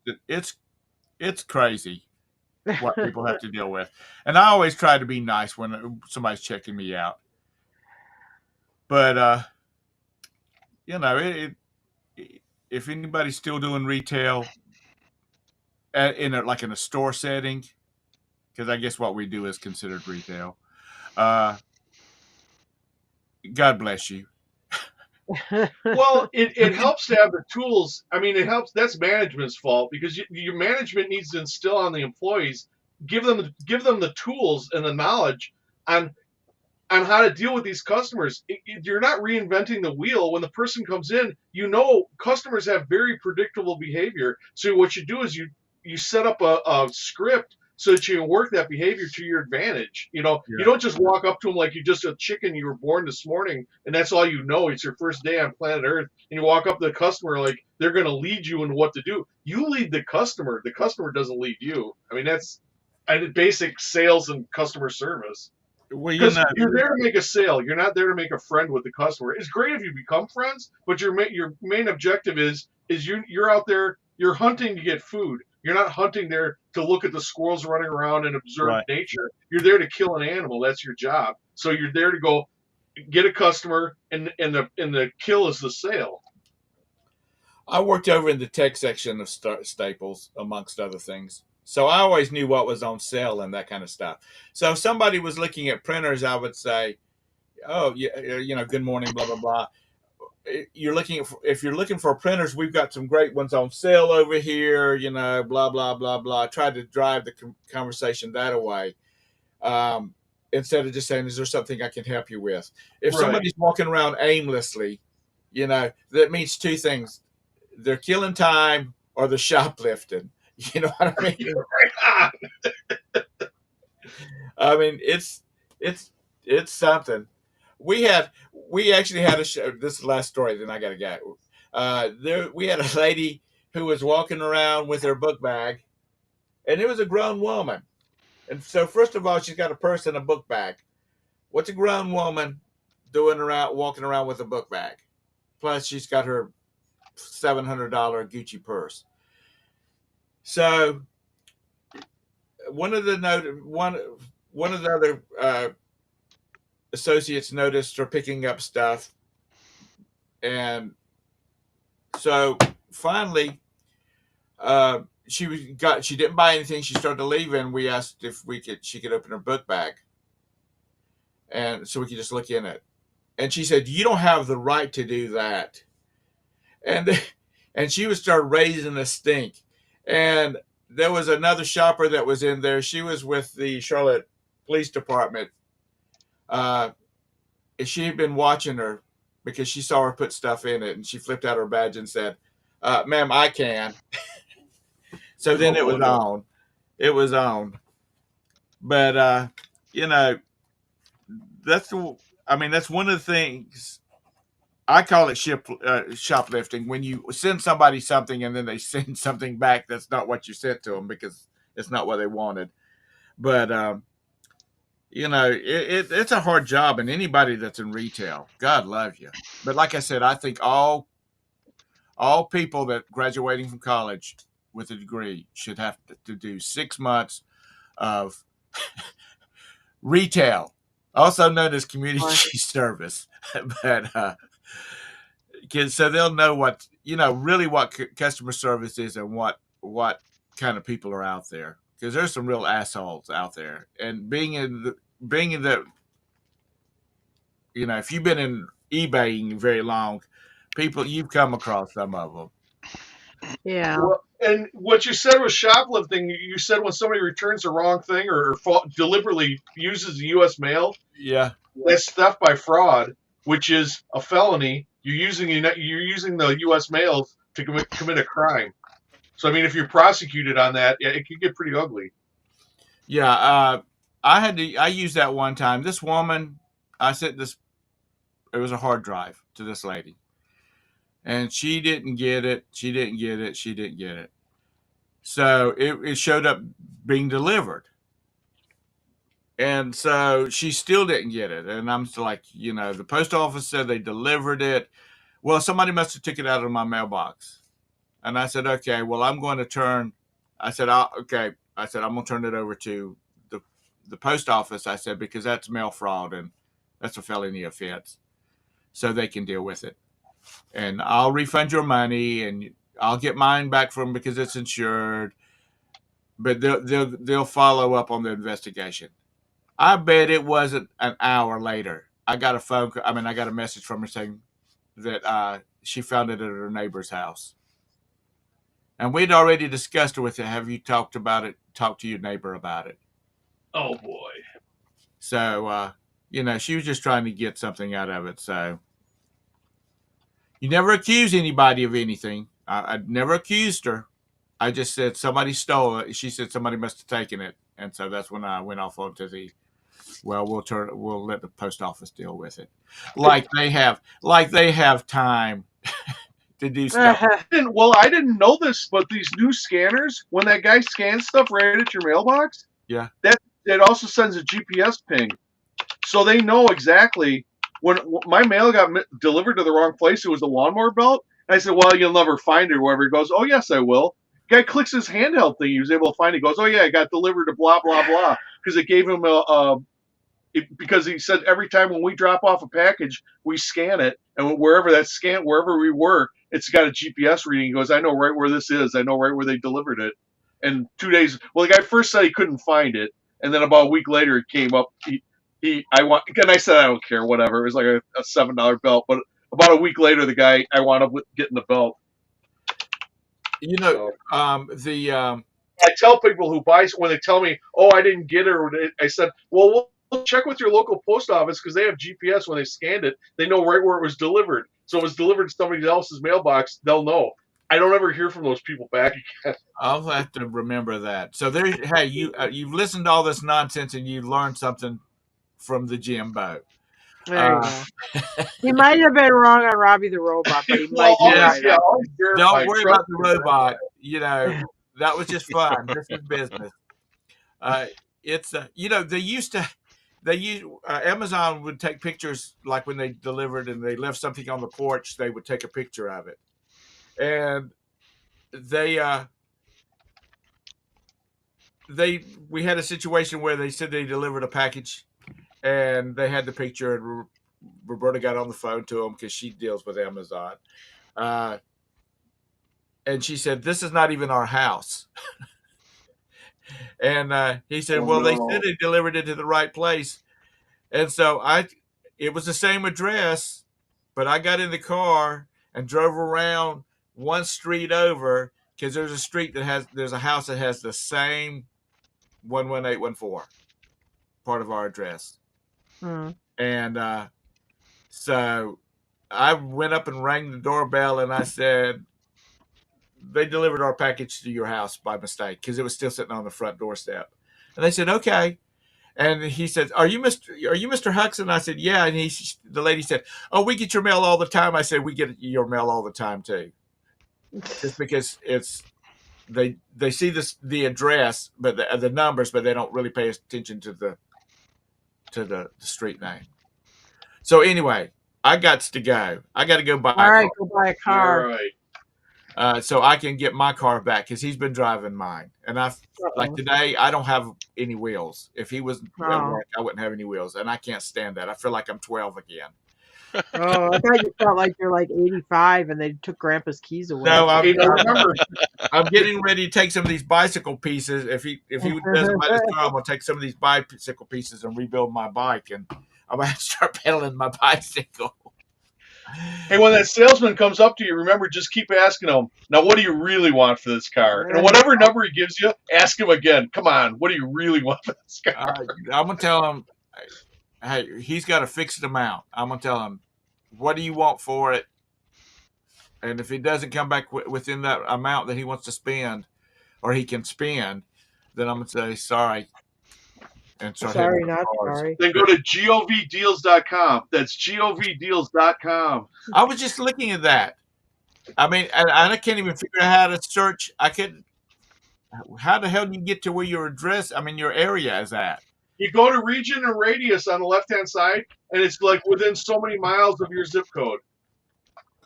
it's crazy what people have to deal with. And I always try to be nice when somebody's checking me out, but if anybody's still doing retail in a store setting, because I guess what we do is considered retail. God bless you. Well, it helps to have the tools. I mean, it helps. That's management's fault, because your management needs to instill on the employees, give them the tools and the knowledge on how to deal with these customers. You're not reinventing the wheel. When the person comes in, customers have very predictable behavior. So what you do is you set up a script so that you can work that behavior to your advantage. You don't just walk up to them like you're just a chicken you were born this morning and that's all you know. It's your first day on planet Earth, and you walk up to the customer like they're going to lead you in what to do. You lead the customer. The customer doesn't lead you. I mean, that's basic sales and customer service. Well, Because you're there to make a sale. You're not there to make a friend with the customer. It's great if you become friends, but your main objective is you're out there. You're hunting to get food. You're not hunting there to look at the squirrels running around and observe nature. You're there to kill an animal. That's your job. So you're there to go get a customer, and the kill is the sale. I worked over in the tech section of Staples, amongst other things. So I always knew what was on sale and that kind of stuff. So if somebody was looking at printers, I would say, "Oh, yeah, good morning, blah blah blah. If you're looking for printers, we've got some great ones on sale over here. Blah blah blah blah." I tried to drive the conversation that away, instead of just saying, "Is there something I can help you with?" If somebody's walking around aimlessly, that means 2 things: they're killing time or they're shoplifting. You know what I mean? I mean, it's something. We actually had a show. This is the last story, then I got to go. We had a lady who was walking around with her book bag, and it was a grown woman. And so, first of all, she's got a purse and a book bag. What's a grown woman walking around with a book bag? plus she's got her $700 Gucci purse. So one of the other associates noticed her picking up stuff, and so finally, she didn't buy anything. She started to leave, and we asked if she could open her book bag, and so we could just look in it. And she said, "You don't have the right to do that." And and she would start raising a stink. And there was another shopper that was in there. She was with the Charlotte Police Department. She had been watching her because she saw her put stuff in it, and she flipped out her badge and said, "Ma'am, I can." So then it was on. It was on. But that's one of the things. I call it shoplifting, when you send somebody something and then they send something back that's not what you sent to them because it's not what they wanted. But it's a hard job, and anybody that's in retail, God love you. But like I said, I think all people that graduating from college with a degree should have to do 6 months of retail, also known as community service. But so they'll know what really what customer service is, and what kind of people are out there, because there's some real assholes out there. And being in the if you've been in eBaying very long, you've come across some of them. Yeah. Well, and what you said was shoplifting. You said when somebody returns the wrong thing or deliberately uses the U.S. mail. Yeah, that's theft by fraud, which is a felony. You're using the U.S. mail to commit a crime. So I mean, if you're prosecuted on that, it could get pretty ugly. Yeah, I used that one time. This woman, I sent this. It was a hard drive to this lady, and she didn't get it. She didn't get it. She didn't get it. So it showed up being delivered. And so she still didn't get it. And I'm still like, the post office said they delivered it. Well, somebody must have took it out of my mailbox. And I said, okay, well, I'm going to turn. I said, okay. I said, I'm going to turn it over to the post office. I said, because that's mail fraud and that's a felony offense. So they can deal with it. And I'll refund your money, and I'll get mine back from because it's insured. But they'll follow up on the investigation. I bet it wasn't an hour later. I got a message from her saying that she found it at her neighbor's house. And we'd already discussed it with her. Have you talked about it? Talk to your neighbor about it. Oh, boy. So, she was just trying to get something out of it. So you never accuse anybody of anything. I never accused her. I just said somebody stole it. She said somebody must have taken it. And so that's when I went off onto we'll let the post office deal with it. Like they have time to do stuff. I didn't know this, but these new scanners, when that guy scans stuff right at your mailbox, yeah, that also sends a GPS ping. So they know exactly when my mail got delivered to the wrong place. It was a lawnmower belt. And I said, well, you'll never find it or whatever. He goes, oh, yes, I will. Guy clicks his handheld thing. He was able to find it. He goes, oh, yeah, it got delivered to blah, blah, blah. Because it gave him because he said every time when we drop off a package, we scan it. And wherever we were, it's got a GPS reading. He goes, I know right where this is. I know right where they delivered it. And 2 days, well, the guy first said he couldn't find it. And then about a week later, it came up. I said, I don't care, whatever. It was like a $7 belt. But about a week later, the guy, I wound up with getting the belt. I tell people who buy, when they tell me, oh, I didn't get it, I said, well, we'll check with your local post office because they have GPS. When they scanned it, they know right where it was delivered. So it was delivered to somebody else's mailbox. They'll know. I don't ever hear from those people back again. I'll have to remember that. So you've listened to all this nonsense and you learned something from the Jimbo. There you go. He might have been wrong on Robbie the Robot, but he might be right. Don't worry about the robot. That was just fun. This is business. It's they used to they use Amazon would take pictures, like when they delivered and they left something on the porch, they would take a picture of it. And we had a situation where they said they delivered a package and they had the picture, and Roberta got on the phone to them because she deals with Amazon. And she said, "This is not even our house." And he said, "Well, they said they delivered it to the right place." And so it was the same address, but I got in the car and drove around one street over, because there's a house that has the same 11814 part of our address. And so I went up and rang the doorbell, and I said, "They delivered our package to your house by mistake," because it was still sitting on the front doorstep. And they said, "Okay." And he said, "Are you Mr. Huxon?" I said, "Yeah." And the lady said, "Oh, we get your mail all the time." I said, "We get your mail all the time too." Just because they see the address, but the numbers, but they don't really pay attention to the street name. So anyway, I got to go. I got to go buy. All right, go buy a car. All right. So I can get my car back, because he's been driving mine. And like today, I don't have any wheels. If he was at work, I wouldn't have any wheels, and I can't stand that. I feel like I'm 12 again. Oh, I thought you felt like you're like 85 and they took Grandpa's keys away. No, remember, I'm getting ready to take some of these bicycle pieces. If he doesn't buy this car, I'm gonna take some of these bicycle pieces and rebuild my bike, and I'm gonna start pedaling my bicycle. Hey, when that salesman comes up to you, remember, just keep asking him, "Now, what do you really want for this car?" And whatever number he gives you, ask him again. "Come on, what do you really want for this car?" I'm going to tell him, hey, he's got a fixed amount. I'm going to tell him, "What do you want for it?" And if he doesn't come back within that amount that he wants to spend, or he can spend, then I'm going to say, "Sorry." And sorry, not sorry. Then go to govdeals.com. That's govdeals.com. I was just looking at that. I mean, I can't even figure out how to search. How the hell do you get to where your address, your area is at? You go to region and radius on the left-hand side, and it's like within so many miles of your zip code.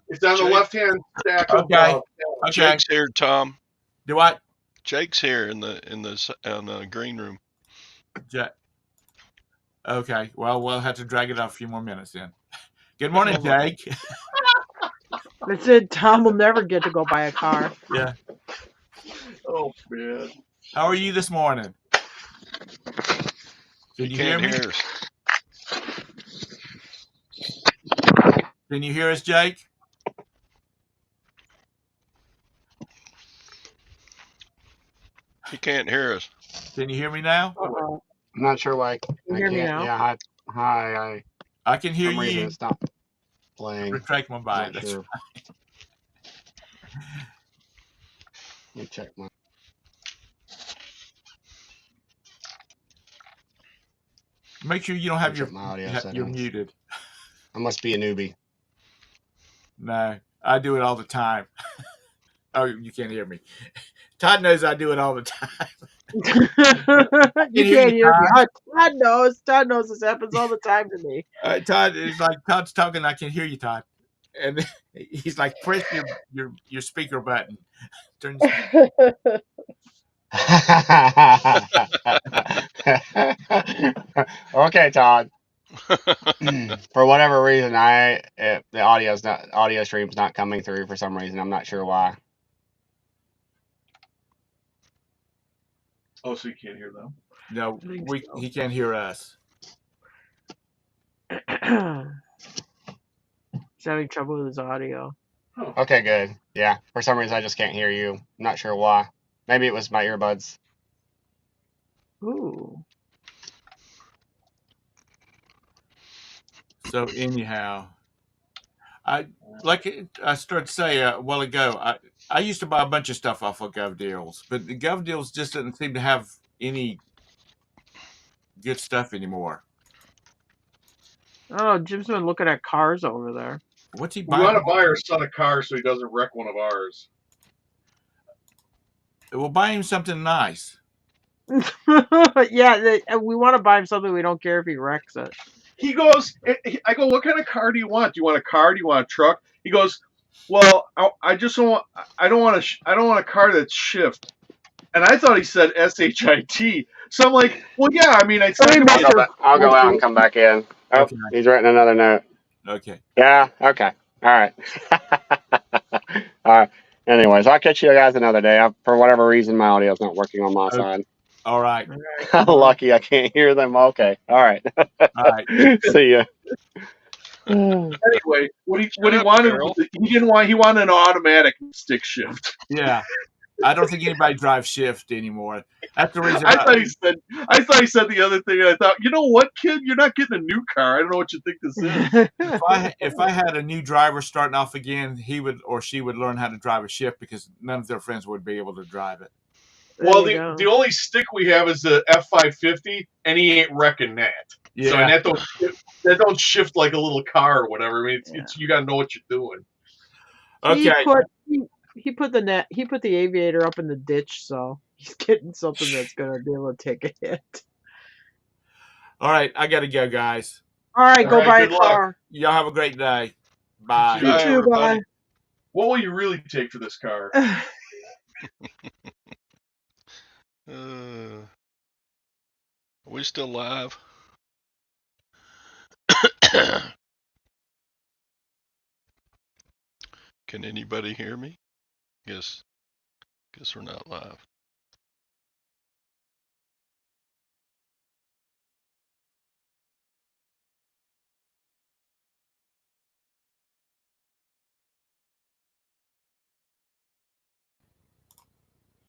It's on the left-hand stack. Okay. Jake's here, Tom. Do what? Jake's here in the green room. Okay. Well, we'll have to drag it out a few more minutes then. Good morning, Jake. I said Tom will never get to go buy a car. Yeah. Oh, man. How are you this morning? Can you hear me? Can you hear us, Jake? He can't hear us. Can you hear me now? Uh-oh. I'm not sure why. Can you hear me now? Yeah, hi. I can hear For some reason you. it stopped playing. Retract my body. Not That's sure. right. Let me check my. Make sure you don't have my audio you're settings. muted. I must be a newbie. No, I do it all the time. Oh, you can't hear me. Todd knows I do it all the time. You can't hear me. Todd knows. Todd knows this happens all the time to me. Todd is like, Todd's talking. I can hear you, Todd. And he's like, press your speaker button. Turn. Okay, Todd. For whatever reason, the audio stream's not coming through for some reason. I'm not sure why. Oh, so you can't hear them? No, he can't hear us. He's having trouble with his audio. Oh. Okay, good. Yeah, for some reason I just can't hear you. I'm not sure why. Maybe it was my earbuds. Ooh. So anyhow, I started to say a while ago, I used to buy a bunch of stuff off of GovDeals, but the GovDeals just didn't seem to have any good stuff anymore. Oh, Jim's been looking at cars over there. What's he We buying? want to buy our son a car so he doesn't wreck one of ours. We'll buy him something nice. Yeah, we want to buy him something. We don't care if he wrecks it. He goes, I go, what kind of car do you want? Do you want a car? Do you want a truck? He goes, well, I just don't want, I don't want a car that's shift. And I thought he said SHIT. So I'm like, well, yeah, I mean, I said Hey, Mr. I'll go out and come back in. Oh, Okay. he's writing another note. Okay. Yeah. Okay. All right. All right. Anyways, I'll catch you guys another day. For whatever reason, my audio's not working on my Okay. side. All right. Lucky I can't hear them. Okay. All right. All right. See ya. Anyway, what he Shut up, wanted Carol. was, he wanted an automatic stick shift. Yeah. I don't think anybody drives shift anymore. That's the reason. I thought he said the other thing, and I thought, you know what, kid, you're not getting a new car. I don't know what you think this is. If I had a new driver starting off again, he would or she would learn how to drive a shift because none of their friends would be able to drive it. Well, the only stick we have is the F550, and he ain't wrecking that. Yeah. So and that don't shift like a little car or whatever. I mean, it's you got to know what you're doing. Okay. He put the aviator up in the ditch, so he's getting something that's gonna be able to take a hit. All right. I got to go, guys. All right, go buy a good luck. car. Y'all have a great day. Bye. You Bye, too, everybody. What will you really take for this car? bye. Are we still live? Can anybody hear me? Guess we're not live.